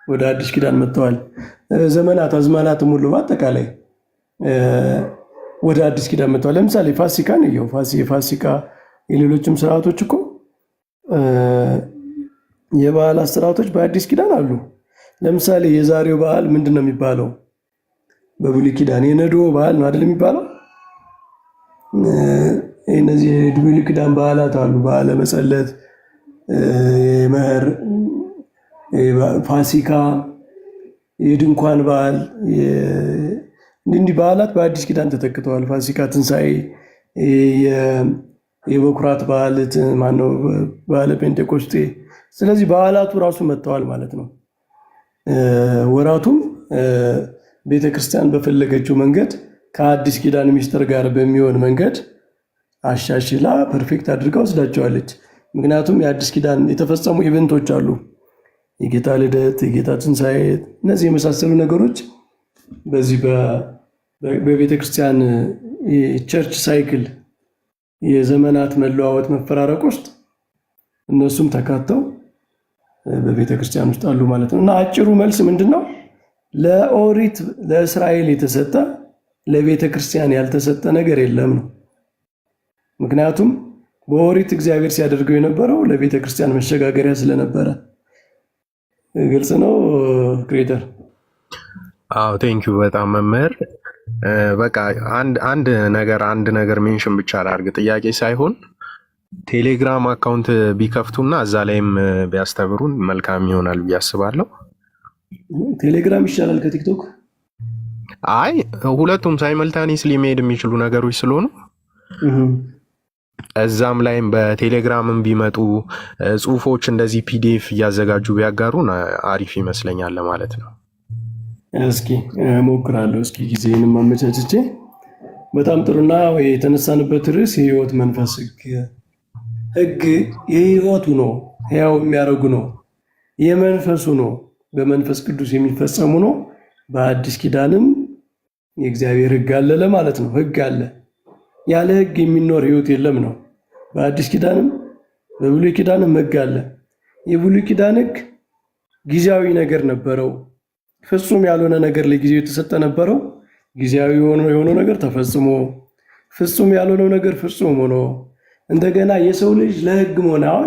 ወደ አዲስ ኪዳን መጥተዋል። ዘመናት አዝማናትም ሁሉ በአጠቃላይ ወደ አዲስ ኪዳን መጥተዋል። ለምሳሌ ፋሲካን እየው፣ የፋሲካ የሌሎችም ስርዓቶች እኮ የበዓላት ስርዓቶች በአዲስ ኪዳን አሉ። ለምሳሌ የዛሬው በዓል ምንድን ነው የሚባለው? በብሉይ ኪዳን የነዶ በዓል ነው አይደል የሚባለው? እነዚህ የብሉይ ኪዳን በዓላት አሉ። በዓለ መጸለት፣ የመኸር፣ ፋሲካ፣ የድንኳን በዓል፣ እንዲህ በዓላት በአዲስ ኪዳን ተተክተዋል። ፋሲካ፣ ትንሣኤ፣ የበኩራት በዓል ማነው? በዓለ ጴንጤቆስጤ። ስለዚህ በዓላቱ ራሱ መጥተዋል ማለት ነው። ወራቱም ቤተ ክርስቲያን በፈለገችው መንገድ ከአዲስ ኪዳን ሚስጥር ጋር በሚሆን መንገድ አሻሽላ ፐርፌክት አድርጋ ወስዳቸዋለች። ምክንያቱም የአዲስ ኪዳን የተፈጸሙ ኢቨንቶች አሉ። የጌታ ልደት፣ የጌታ ትንሣኤ፣ እነዚህ የመሳሰሉ ነገሮች በዚህ በቤተ ክርስቲያን የቸርች ሳይክል የዘመናት መለዋወጥ መፈራረቅ ውስጥ እነሱም ተካተው በቤተ ክርስቲያን ውስጥ አሉ ማለት ነው። እና አጭሩ መልስ ምንድን ነው? ለኦሪት ለእስራኤል የተሰጠ ለቤተ ክርስቲያን ያልተሰጠ ነገር የለም ነው። ምክንያቱም በኦሪት እግዚአብሔር ሲያደርገው የነበረው ለቤተ ክርስቲያን መሸጋገሪያ ስለነበረ። ግልጽ ነው ክሬተር? አዎ ቴንኪዩ በጣም መምህር። በቃ አንድ ነገር ሜንሽን ብቻ ላድርግ፣ ጥያቄ ሳይሆን ቴሌግራም አካውንት ቢከፍቱና እዛ ላይም ቢያስተምሩን መልካም ይሆናል ብዬ አስባለሁ። ቴሌግራም ይሻላል ከቲክቶክ? አይ ሁለቱም ሳይመልታኒስሊ መሄድ የሚችሉ ነገሮች ስለሆኑ እዛም ላይም በቴሌግራምም ቢመጡ ጽሁፎች እንደዚህ ፒዲኤፍ እያዘጋጁ ቢያጋሩን አሪፍ ይመስለኛል ማለት ነው። እስኪ እሞክራለሁ። እስኪ ጊዜንም አመቻችቼ በጣም ጥሩና የተነሳንበት ርዕስ የህይወት መንፈስ ህግ። ህግ የህይወቱ ነው፣ ሕያው የሚያደርጉ ነው፣ የመንፈሱ ነው፣ በመንፈስ ቅዱስ የሚፈጸሙ ነው። በአዲስ ኪዳንም የእግዚአብሔር ህግ አለ ለማለት ነው። ህግ አለ፣ ያለ ህግ የሚኖር ህይወት የለም ነው። በአዲስ ኪዳንም በብሉይ ኪዳንም ህግ አለ። የብሉይ ኪዳን ህግ ጊዜያዊ ነገር ነበረው፣ ፍጹም ያልሆነ ነገር ለጊዜው የተሰጠ ነበረው። ጊዜያዊ የሆነው ነገር ተፈጽሞ ፍጹም ያልሆነው ነገር ፍጹም ሆኖ እንደገና የሰው ልጅ ለህግ መሆን፣ አሁን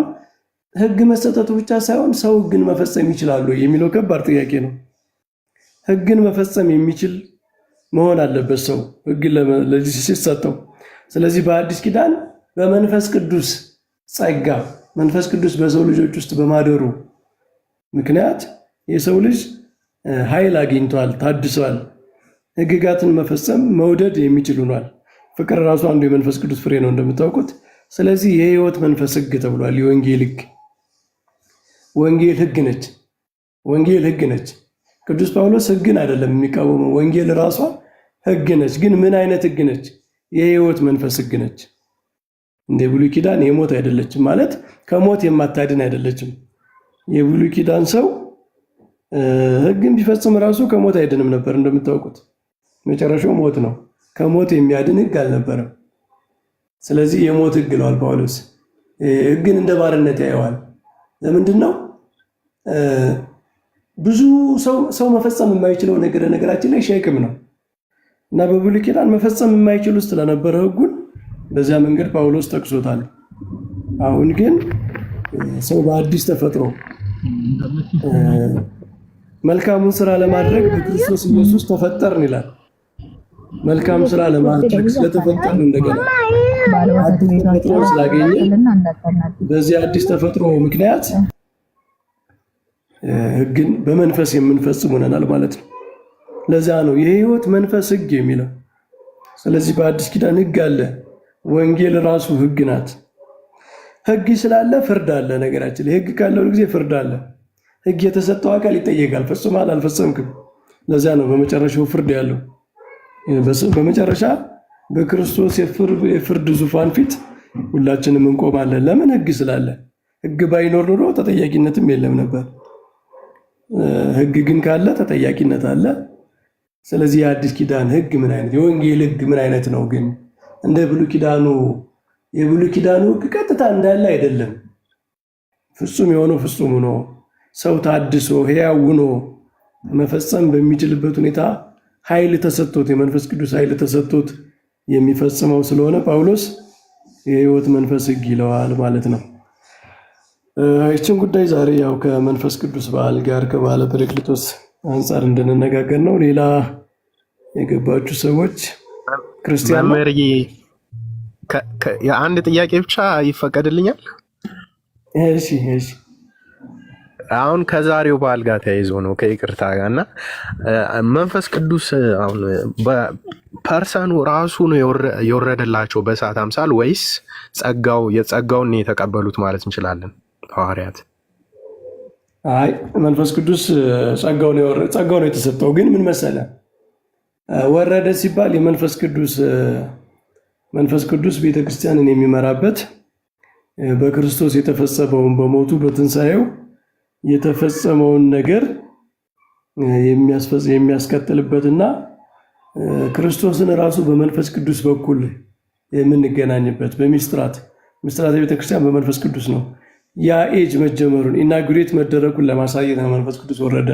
ህግ መሰጠቱ ብቻ ሳይሆን ሰው ህግን መፈጸም ይችላሉ የሚለው ከባድ ጥያቄ ነው። ህግን መፈጸም የሚችል መሆን አለበት ሰው ህግን ለዚህ ሲሰጠው። ስለዚህ በአዲስ ኪዳን በመንፈስ ቅዱስ ጸጋ መንፈስ ቅዱስ በሰው ልጆች ውስጥ በማደሩ ምክንያት የሰው ልጅ ኃይል አግኝቷል፣ ታድሷል። ህግጋትን መፈጸም መውደድ የሚችል ሆኗል። ፍቅር ራሱ አንዱ የመንፈስ ቅዱስ ፍሬ ነው እንደምታውቁት። ስለዚህ የህይወት መንፈስ ህግ ተብሏል። የወንጌል ህግ ወንጌል ህግ ነች። ወንጌል ህግ ነች። ቅዱስ ጳውሎስ ህግን አይደለም የሚቃወመው፣ ወንጌል ራሷ ህግ ነች። ግን ምን አይነት ህግ ነች? የህይወት መንፈስ ህግ ነች። እንደ ብሉይ ኪዳን የሞት አይደለችም፣ ማለት ከሞት የማታድን አይደለችም። የብሉይ ኪዳን ሰው ህግን ቢፈጽም ራሱ ከሞት አይድንም ነበር። እንደምታውቁት መጨረሻው ሞት ነው። ከሞት የሚያድን ህግ አልነበረም። ስለዚህ የሞት ህግ ይለዋል ጳውሎስ። ህግን እንደ ባርነት ያየዋል። ለምንድን ነው? ብዙ ሰው መፈጸም የማይችለው ነገራችን ላይ ሸክም ነው እና በብሉይ ኪዳን መፈጸም የማይችል ውስጥ ስለነበረ ህጉን በዚያ መንገድ ጳውሎስ ጠቅሶታል። አሁን ግን ሰው በአዲስ ተፈጥሮ መልካሙን ስራ ለማድረግ በክርስቶስ ኢየሱስ ተፈጠርን ይላል። መልካም ስራ ለማድረግ ስለተፈጠርን እንደገና አዲስ ተፈጥሮ ስላገኘ በዚህ አዲስ ተፈጥሮ ምክንያት ህግን በመንፈስ የምንፈጽም ሆነናል ማለት ነው። ለዛ ነው የህይወት መንፈስ ህግ የሚለው። ስለዚህ በአዲስ ኪዳን ህግ አለ። ወንጌል ራሱ ህግ ናት። ህግ ስላለ ፍርድ አለ። ነገራችን ላይ ህግ ካለው ጊዜ ፍርድ አለ። ህግ የተሰጠው አካል ይጠየቃል። ፈጽሟል፣ አልፈጸምክም። ለዛ ነው በመጨረሻው ፍርድ ያለው። በመጨረሻ በክርስቶስ የፍርድ ዙፋን ፊት ሁላችንም እንቆማለን። ለምን? ህግ ስላለ። ህግ ባይኖር ኑሮ ተጠያቂነትም የለም ነበር። ህግ ግን ካለ ተጠያቂነት አለ። ስለዚህ የአዲስ ኪዳን ህግ ምን አይነት፣ የወንጌል ህግ ምን አይነት ነው? ግን እንደ ብሉይ ኪዳኑ የብሉይ ኪዳኑ ህግ ቀጥታ እንዳለ አይደለም። ፍጹም የሆነው ፍጹም ሆኖ ሰው ታድሶ ሕያው ሆኖ መፈጸም በሚችልበት ሁኔታ ኃይል ተሰጥቶት፣ የመንፈስ ቅዱስ ኃይል ተሰጥቶት የሚፈጽመው ስለሆነ ጳውሎስ የህይወት መንፈስ ህግ ይለዋል ማለት ነው። ይህችን ጉዳይ ዛሬ ያው ከመንፈስ ቅዱስ በዓል ጋር ከበዓለ ጰራቅሊጦስ አንጻር እንድንነጋገር ነው። ሌላ የገባችሁ ሰዎች ክርስቲያን መምህርዬ የአንድ ጥያቄ ብቻ ይፈቀድልኛል? እሺ እሺ። አሁን ከዛሬው በዓል ጋር ተያይዞ ነው ከይቅርታ ጋር እና መንፈስ ቅዱስ አሁን ፐርሰኑ ራሱ ነው የወረደላቸው በእሳት አምሳል ወይስ የጸጋውን የተቀበሉት ማለት እንችላለን ሐዋርያት? አይ መንፈስ ቅዱስ ጸጋው ነው የተሰጠው። ግን ምን መሰለ ወረደ ሲባል መንፈስ ቅዱስ ቤተክርስቲያንን የሚመራበት በክርስቶስ የተፈጸመውን በሞቱ በትንሣኤው የተፈጸመውን ነገር የሚያስቀጥልበትና ክርስቶስን ራሱ በመንፈስ ቅዱስ በኩል የምንገናኝበት በሚስጥራተ ቤተክርስቲያን በመንፈስ ቅዱስ ነው። ያ ኤጅ መጀመሩን ኢናጉሬት መደረጉን ለማሳየት ነው መንፈስ ቅዱስ ወረደ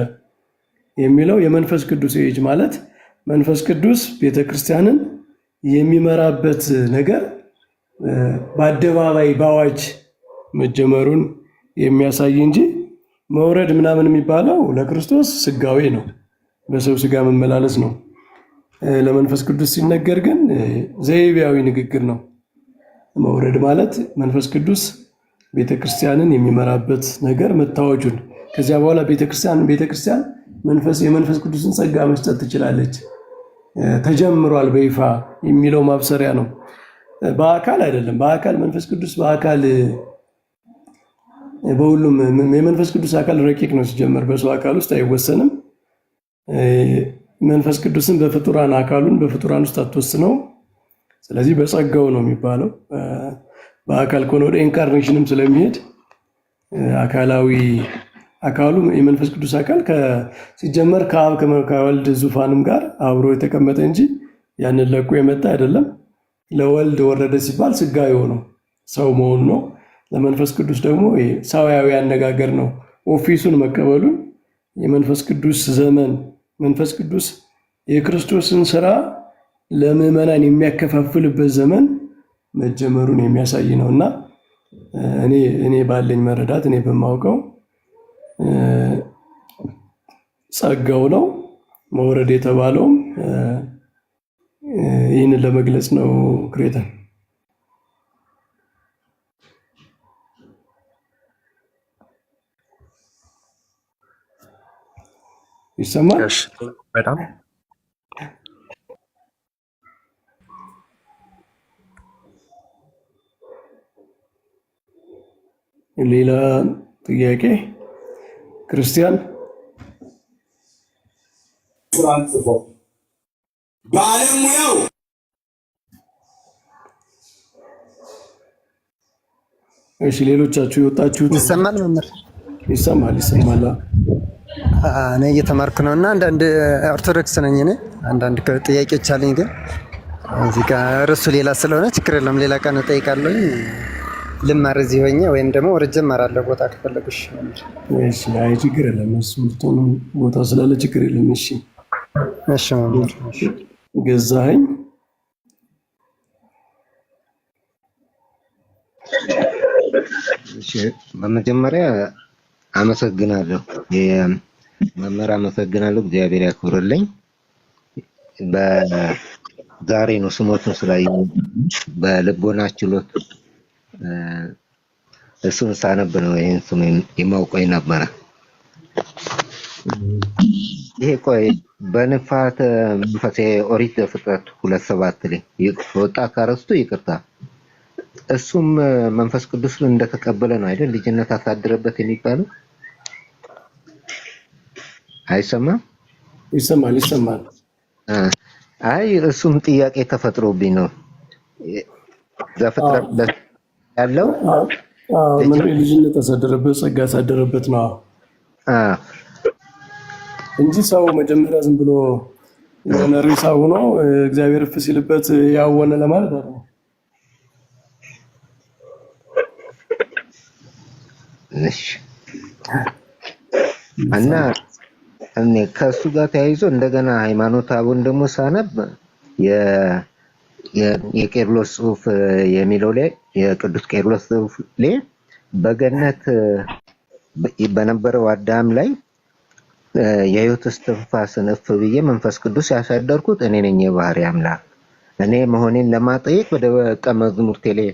የሚለው። የመንፈስ ቅዱስ ኤጅ ማለት መንፈስ ቅዱስ ቤተክርስቲያንን የሚመራበት ነገር በአደባባይ በአዋጅ መጀመሩን የሚያሳይ እንጂ መውረድ ምናምን የሚባለው ለክርስቶስ ስጋዌ ነው፣ በሰው ስጋ መመላለስ ነው። ለመንፈስ ቅዱስ ሲነገር ግን ዘይቤያዊ ንግግር ነው። መውረድ ማለት መንፈስ ቅዱስ ቤተክርስቲያንን የሚመራበት ነገር መታወጁን፣ ከዚያ በኋላ ቤተክርስቲያን የመንፈስ ቅዱስን ጸጋ መስጠት ትችላለች፣ ተጀምሯል በይፋ የሚለው ማብሰሪያ ነው። በአካል አይደለም። በአካል መንፈስ ቅዱስ በአካል በሁሉም የመንፈስ ቅዱስ አካል ረቂቅ ነው። ሲጀመር በሰው አካል ውስጥ አይወሰንም። መንፈስ ቅዱስን በፍጡራን አካሉን በፍጡራን ውስጥ አትወስነው። ስለዚህ በጸጋው ነው የሚባለው። በአካል ከሆነ ወደ ኢንካርኔሽንም ስለሚሄድ አካላዊ አካሉ የመንፈስ ቅዱስ አካል ሲጀመር ከአብ ከወልድ ዙፋንም ጋር አብሮ የተቀመጠ እንጂ ያንን ለቆ የመጣ አይደለም። ለወልድ ወረደ ሲባል ስጋዊ ነው ሰው መሆኑ ነው። ለመንፈስ ቅዱስ ደግሞ ሰዋያዊ አነጋገር ነው ኦፊሱን መቀበሉን። የመንፈስ ቅዱስ ዘመን መንፈስ ቅዱስ የክርስቶስን ስራ ለምዕመናን የሚያከፋፍልበት ዘመን መጀመሩን የሚያሳይ ነውና እኔ ባለኝ መረዳት እኔ በማውቀው ጸጋው ነው መውረድ የተባለውም ይህንን ለመግለጽ ነው። ክሬተን ይሰማል በጣም ሌላ ጥያቄ ክርስቲያን ባለሙያው እሺ፣ ሌሎቻችሁ የወጣችሁት ይሰማል? መምህር ይሰማል? እኔ እየተማርኩ ነው እና አንዳንድ ኦርቶዶክስ ነኝ እኔ አንዳንድ ጥያቄዎች አለኝ፣ ግን እዚህ ጋር እርሱ ሌላ ስለሆነ ችግር የለም ሌላ ቀን እጠይቃለሁ። ልማር እዚህ ሆኜ ወይም ደግሞ ወርጄ እማራለሁ ቦታ ከፈለጉሽ። እሺ፣ አይ ችግር የለም እሱ ቦታ ስላለ ችግር የለም። እሺ እሺ መምህር ገዛኸኝ በመጀመሪያ አመሰግናለሁ መምህር አመሰግናለሁ። እግዚአብሔር ያክብርልኝ። በዛሬ ነው ስሞቱን ስላየሁ በልቦና ችሎት እሱን ሳነብ ነው ይሄን ስም የማውቀው ነበረ። ይሄ ቆይ በንፋተ መንፈሴ ኦሪት ዘፍጥረት 2:7 ላይ ወጣ ካረስቱ ይቅርታ እሱም መንፈስ ቅዱስን እንደተቀበለ ነው አይደል? ልጅነት አሳድረበት የሚባለው አይሰማም? ይሰማል። አይ እሱም ጥያቄ ተፈጥሮብኝ ነው። ዘፍጥረት ያለው ልጅነት አሳደረበት ጸጋ አሳደረበት ነው እንጂ ሰው መጀመሪያ ዝም ብሎ የሆነ ሬሳ ሆኖ እግዚአብሔር እፍ ሲልበት ያወነ ለማለት አይደለም። እና እኔ ከሱ ጋር ተያይዞ እንደገና ሃይማኖተ አቡን ደግሞ ሳነብ የቄርሎስ ጽሑፍ የሚለው ላይ የቅዱስ ቄርሎስ ጽሑፍ ላይ በገነት በነበረው አዳም ላይ የሕይወት እስትንፋስን እፍ ብዬ መንፈስ ቅዱስ ያሳደርኩት እኔ ነኝ የባህሪ አምላክ እኔ መሆኔን ለማጠየቅ በደቀ መዛሙርቴ ላይ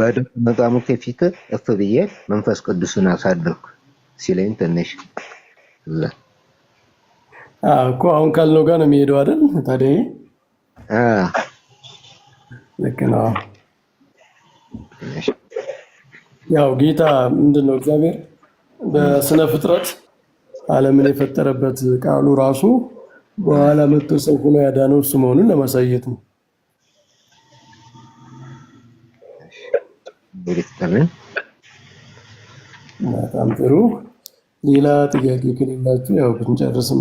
በደቀ መዛሙርቴ ፊት እፍ ብዬ መንፈስ ቅዱስን አሳደርኩ ሲለኝ ትንሽ እኮ አሁን ካልነው ጋር ነው የሚሄደው አይደል? ታዲያ ልክ ነው። ያው ጌታ ምንድነው እግዚአብሔር በስነ ፍጥረት ዓለምን የፈጠረበት ቃሉ ራሱ በኋላ መጥቶ ሰው ሆኖ ያዳነው እሱ መሆኑን ለማሳየት ነው። በጣም ጥሩ። ሌላ ጥያቄ ከሌላችሁ ያው ብንጨርስም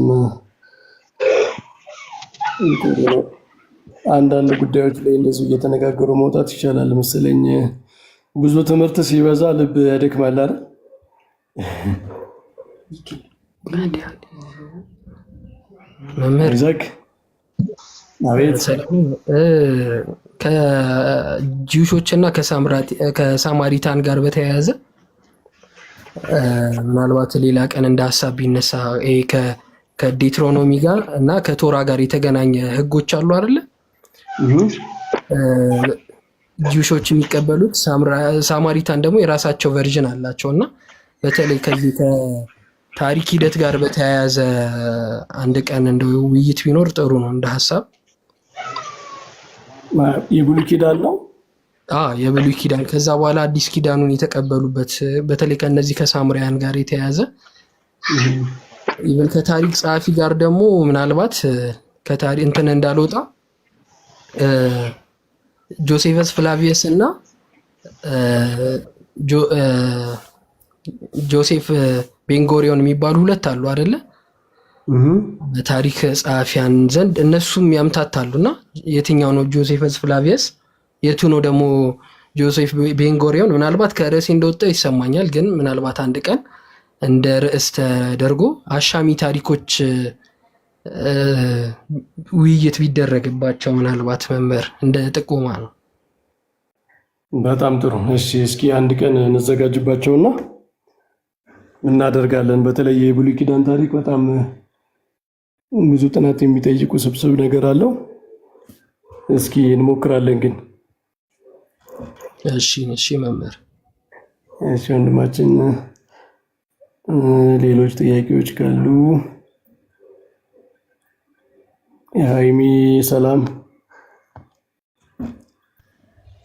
አንዳንድ ጉዳዮች ላይ እንደዚሁ እየተነጋገሩ መውጣት ይቻላል መሰለኝ። ብዙ ትምህርት ሲበዛ ልብ ያደክማል አይደል? መምህር ከጂውሾች እና ከሳማሪታን ጋር በተያያዘ ምናልባት ሌላ ቀን እንደ ሀሳብ ቢነሳ ከዴትሮኖሚ ጋር እና ከቶራ ጋር የተገናኘ ህጎች አሉ አይደለ? ጂውሾች የሚቀበሉት ሳማሪታን ደግሞ የራሳቸው ቨርዥን አላቸው እና በተለይ ከዚህ ከታሪክ ሂደት ጋር በተያያዘ አንድ ቀን እንደ ውይይት ቢኖር ጥሩ ነው እንደ ሀሳብ። የብሉይ ኪዳን ነው የብሉይ ኪዳን ከዛ በኋላ አዲስ ኪዳኑን የተቀበሉበት በተለይ ከነዚህ ከሳምራውያን ጋር የተያያዘ ኢቨን ከታሪክ ጸሐፊ ጋር ደግሞ ምናልባት ከታሪክ እንትን እንዳልወጣ ጆሴፈስ ፍላቪየስ እና ጆሴፍ ቤንጎሪዮን የሚባሉ ሁለት አሉ አይደለ? በታሪክ ጸሐፊያን ዘንድ እነሱም ያምታታሉና የትኛው ነው ጆሴፈስ ፍላቪየስ የቱ ነው ደግሞ ጆሴፍ ቤንጎሪዮን? ምናልባት ከርዕሴ እንደወጣ ይሰማኛል፣ ግን ምናልባት አንድ ቀን እንደ ርዕስ ተደርጎ አሻሚ ታሪኮች ውይይት ቢደረግባቸው ምናልባት መምህር እንደ ጥቆማ ነው። በጣም ጥሩ። እሺ፣ እስኪ አንድ ቀን እንዘጋጅባቸውና እናደርጋለን። በተለይ የብሉይ ኪዳን ታሪክ በጣም ብዙ ጥናት የሚጠይቁ ስብስብ ነገር አለው። እስኪ እንሞክራለን ግን። እሺ መምህር። እሺ ወንድማችን፣ ሌሎች ጥያቄዎች ካሉ? ሃይሚ ሰላም።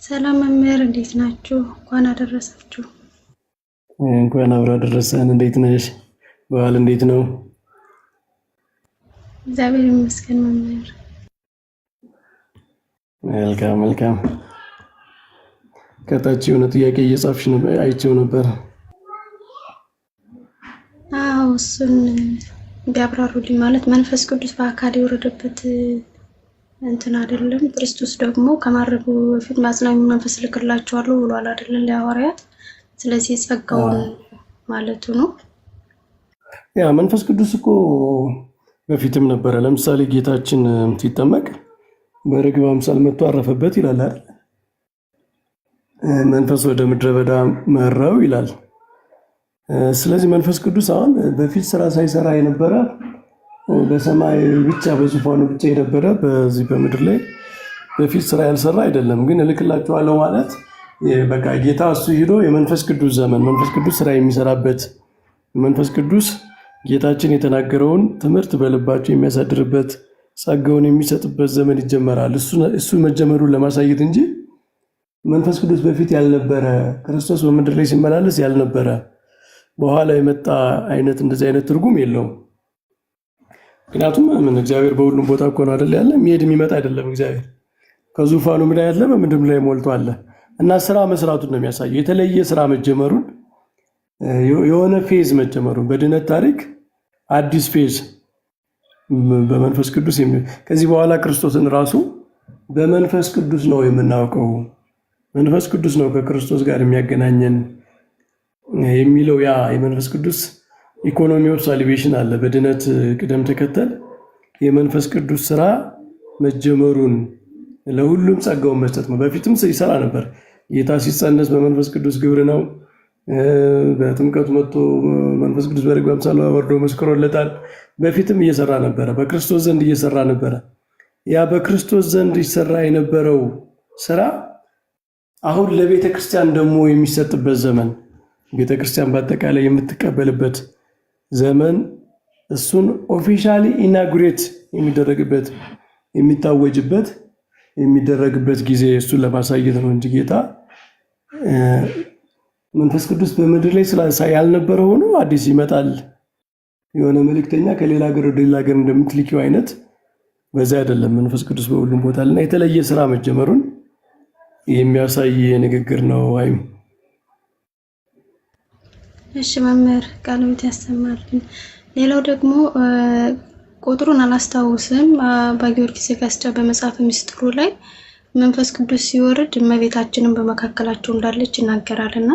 ሰላም መምህር፣ እንዴት ናችሁ? እንኳን አደረሳችሁ። እንኳን አብራ ደረሰን። እንዴት ነሽ? በዓል እንዴት ነው? እግዚአብሔር ይመስገን መምህር። መልካም። ከታች የሆነ ጥያቄ እየጻፍሽ አይቼው ነበር። አዎ፣ እሱን ቢያብራሩልኝ። ማለት መንፈስ ቅዱስ በአካል የወረደበት እንትን አይደለም። ክርስቶስ ደግሞ ከማረጉ በፊት ማጽናኙ መንፈስ ልክላቸዋለሁ ብሏል አይደለም ለሐዋርያት። ስለዚህ ጸጋውን ማለቱ ነው። ያ መንፈስ ቅዱስ እኮ በፊትም ነበረ። ለምሳሌ ጌታችን ሲጠመቅ በርግብ አምሳል መጥቶ አረፈበት ይላል አይደል? መንፈስ ወደ ምድረ በዳ መራው ይላል። ስለዚህ መንፈስ ቅዱስ አሁን በፊት ስራ ሳይሰራ የነበረ በሰማይ ብቻ በዙፋኑ ብቻ የነበረ በዚህ በምድር ላይ በፊት ስራ ያልሰራ አይደለም። ግን እልክላችኋለሁ ማለት በቃ ጌታ እሱ ሄዶ የመንፈስ ቅዱስ ዘመን መንፈስ ቅዱስ ስራ የሚሰራበት መንፈስ ቅዱስ ጌታችን የተናገረውን ትምህርት በልባቸው የሚያሳድርበት ጸጋውን የሚሰጥበት ዘመን ይጀመራል። እሱ መጀመሩን ለማሳየት እንጂ መንፈስ ቅዱስ በፊት ያልነበረ ክርስቶስ በምድር ላይ ሲመላለስ ያልነበረ በኋላ የመጣ አይነት እንደዚህ አይነት ትርጉም የለውም። ምክንያቱም እግዚአብሔር በሁሉም ቦታ እኮ ነው አይደል ያለ፣ የሚሄድ የሚመጣ አይደለም። እግዚአብሔር ከዙፋኑ ላይ ያለ በምድር ላይ ሞልቶ አለ እና ስራ መስራቱን ነው የሚያሳየው። የተለየ ስራ መጀመሩን፣ የሆነ ፌዝ መጀመሩን በድነት ታሪክ አዲስ ፌዝ በመንፈስ ቅዱስ ከዚህ በኋላ ክርስቶስን ራሱ በመንፈስ ቅዱስ ነው የምናውቀው። መንፈስ ቅዱስ ነው ከክርስቶስ ጋር የሚያገናኘን የሚለው ያ የመንፈስ ቅዱስ ኢኮኖሚ ኦፍ ሳሊቬሽን አለ። በድነት ቅደም ተከተል የመንፈስ ቅዱስ ስራ መጀመሩን ለሁሉም ጸጋውን መስጠት ነው። በፊትም ይሰራ ነበር። ጌታ ሲጸነስ በመንፈስ ቅዱስ ግብር ነው። በጥምቀቱ መጥቶ መንፈስ ቅዱስ በርግብ አምሳል ወርዶ መስክሮለታል። በፊትም እየሰራ ነበረ። በክርስቶስ ዘንድ እየሰራ ነበረ። ያ በክርስቶስ ዘንድ ይሰራ የነበረው ስራ አሁን ለቤተ ክርስቲያን ደግሞ የሚሰጥበት ዘመን፣ ቤተ ክርስቲያን በአጠቃላይ የምትቀበልበት ዘመን፣ እሱን ኦፊሻሊ ኢናጉሬት የሚደረግበት የሚታወጅበት የሚደረግበት ጊዜ እሱን ለማሳየት ነው እንጂ ጌታ መንፈስ ቅዱስ በምድር ላይ ያልነበረ ሆኖ አዲስ ይመጣል የሆነ መልእክተኛ ከሌላ ሀገር ወደ ሌላ ሀገር እንደምትልኪው አይነት በዛ አይደለም። መንፈስ ቅዱስ በሁሉም ቦታ አለና የተለየ ስራ መጀመሩን የሚያሳይ ንግግር ነው። አይም እሺ መምህር ቃልዎት ያሰማልን። ሌላው ደግሞ ቁጥሩን አላስታውስም፣ በጊዮርጊስ ዘጋስጫ በመጽሐፍ ምስጢሩ ላይ መንፈስ ቅዱስ ሲወርድ እመቤታችንን በመካከላቸው እንዳለች ይናገራልና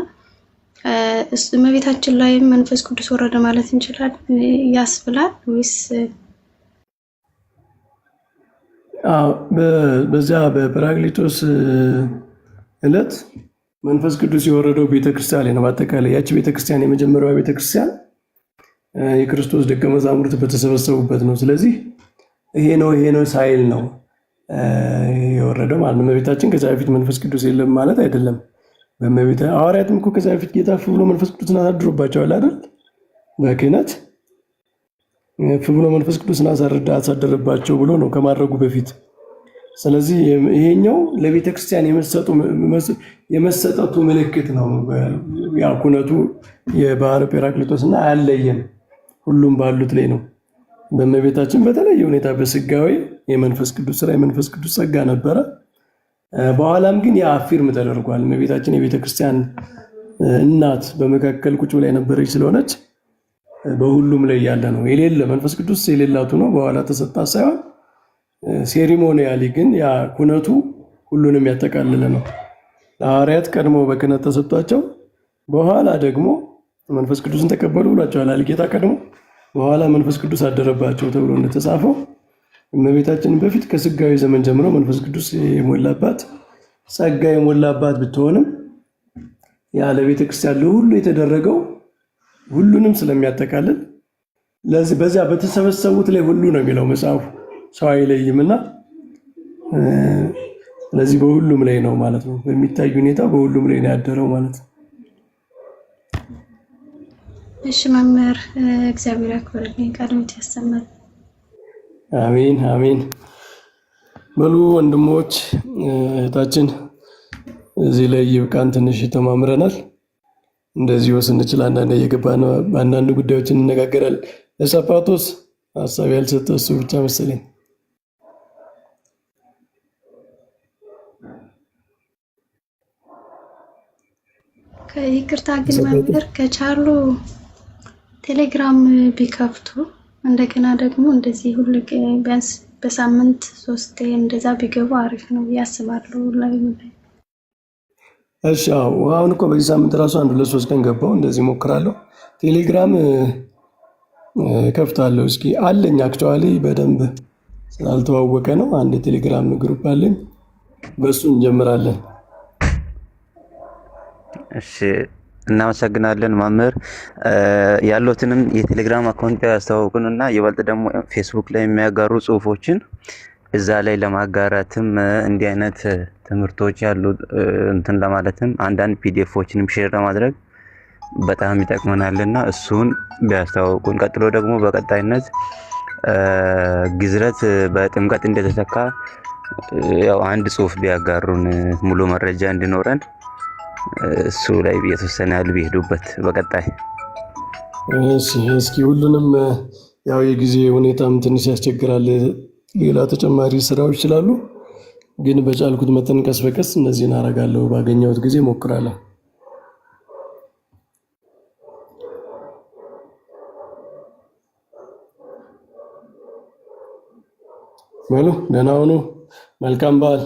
እመቤታችን ላይ መንፈስ ቅዱስ ወረደ ማለት እንችላለን ያስብላል ወይስ? በዚያ በጰራቅሊጦስ ዕለት መንፈስ ቅዱስ የወረደው ቤተክርስቲያን ላይ ነው። በአጠቃላይ ያቺ ቤተክርስቲያን የመጀመሪያዋ ቤተክርስቲያን የክርስቶስ ደቀ መዛሙርት በተሰበሰቡበት ነው። ስለዚህ ይሄ ነው ሳይል ነው የወረደው ማለት ነው። እመቤታችን ከዛ በፊት መንፈስ ቅዱስ የለም ማለት አይደለም። ሐዋርያትም እኮ ከዛ በፊት ጌታ እፍ ብሎ መንፈስ ቅዱስን አሳድሮባቸዋል አይደል? በክህነት እፍ ብሎ መንፈስ ቅዱስን አሳደረባቸው ብሎ ነው ከማድረጉ በፊት። ስለዚህ ይሄኛው ለቤተ ክርስቲያን የመሰጠቱ ምልክት ነው። ያ ኩነቱ የባህረ ጰራቅሊጦስና አያለየም። ሁሉም ባሉት ላይ ነው። በእመቤታችን በተለየ ሁኔታ በስጋዌ የመንፈስ ቅዱስ ስራ የመንፈስ ቅዱስ ጸጋ ነበረ። በኋላም ግን ያ አፊርም ተደርጓል። እመቤታችን የቤተ ክርስቲያን እናት በመካከል ቁጭ ብላ የነበረች ስለሆነች በሁሉም ላይ ያለ ነው። የሌለ መንፈስ ቅዱስ የሌላቱ ነው በኋላ ተሰጣ ሳይሆን ሴሪሞኒያሊ ግን ያ ኩነቱ ሁሉንም ያጠቃልለ ነው። ለሐዋርያት ቀድሞ በክህነት ተሰጥቷቸው በኋላ ደግሞ መንፈስ ቅዱስን ተቀበሉ ብሏቸዋል ጌታ ቀድሞ። በኋላ መንፈስ ቅዱስ አደረባቸው ተብሎ እንደተጻፈው እመቤታችን በፊት ከስጋዊ ዘመን ጀምሮ መንፈስ ቅዱስ የሞላባት ጸጋ የሞላባት ብትሆንም ያ ለቤተ ክርስቲያን ለሁሉ የተደረገው ሁሉንም ስለሚያጠቃልል ለዚህ በዚያ በተሰበሰቡት ላይ ሁሉ ነው የሚለው መጽሐፉ፣ ሰው አይለይምና ስለዚህ በሁሉም ላይ ነው ማለት ነው። በሚታይ ሁኔታ በሁሉም ላይ ነው ያደረው ማለት ነው። እሺ መምህር እግዚአብሔር ያክብርልኝ፣ ቃሉን ያሰማል። አሜን አሜን። በሉ ወንድሞች እህታችን እዚህ ላይ ይብቃን። ትንሽ ተማምረናል። እንደዚህ ስንችል አንዳንድ እየገባን አንዳንድ ጉዳዮችን እንነጋገራለን። ለሳፓቶስ ሀሳብ ያልሰጠ እሱ ብቻ መሰለኝ። ይቅርታ ግን መምህር ከቻሉ ቴሌግራም ቢከፍቱ እንደገና ደግሞ እንደዚህ ሁሉ ቢያንስ በሳምንት 3 እንደዛ ቢገቡ አሪፍ ነው ያስባሉ። እሺ አሁን እኮ በዚህ ሳምንት ራሱ 1-3 ቀን ገባው እንደዚህ ሞክራለሁ። ቴሌግራም ከፍታለሁ። እስኪ አለኝ አክቹአሊ በደንብ ስላልተዋወቀ ነው። አንድ ቴሌግራም ግሩፕ አለኝ፣ በሱ እንጀምራለን። እሺ እናመሰግናለን መምህር። ያሉትንም የቴሌግራም አካውንት ያስተዋውቁንና ይበልጥ ደግሞ ፌስቡክ ላይ የሚያጋሩ ጽሁፎችን እዛ ላይ ለማጋራትም እንዲህ አይነት ትምህርቶች ያሉ እንትን ለማለትም አንዳንድ ፒዲኤፎችንም ሼር ለማድረግ በጣም ይጠቅመናልና እሱን ቢያስተዋውቁን። ቀጥሎ ደግሞ በቀጣይነት ግዝረት በጥምቀት እንደተተካ ያው አንድ ጽሁፍ ቢያጋሩን ሙሉ መረጃ እንዲኖረን እሱ ላይ የተወሰነ ያህል ቢሄዱበት በቀጣይ። እስኪ ሁሉንም ያው የጊዜ ሁኔታም ትንሽ ያስቸግራል። ሌላ ተጨማሪ ስራዎች ስላሉ ግን በቻልኩት መጠን ቀስ በቀስ እነዚህን አደርጋለሁ። ባገኘሁት ጊዜ ሞክራለሁ። በሉ ደህና ሁኑ። መልካም በዓል።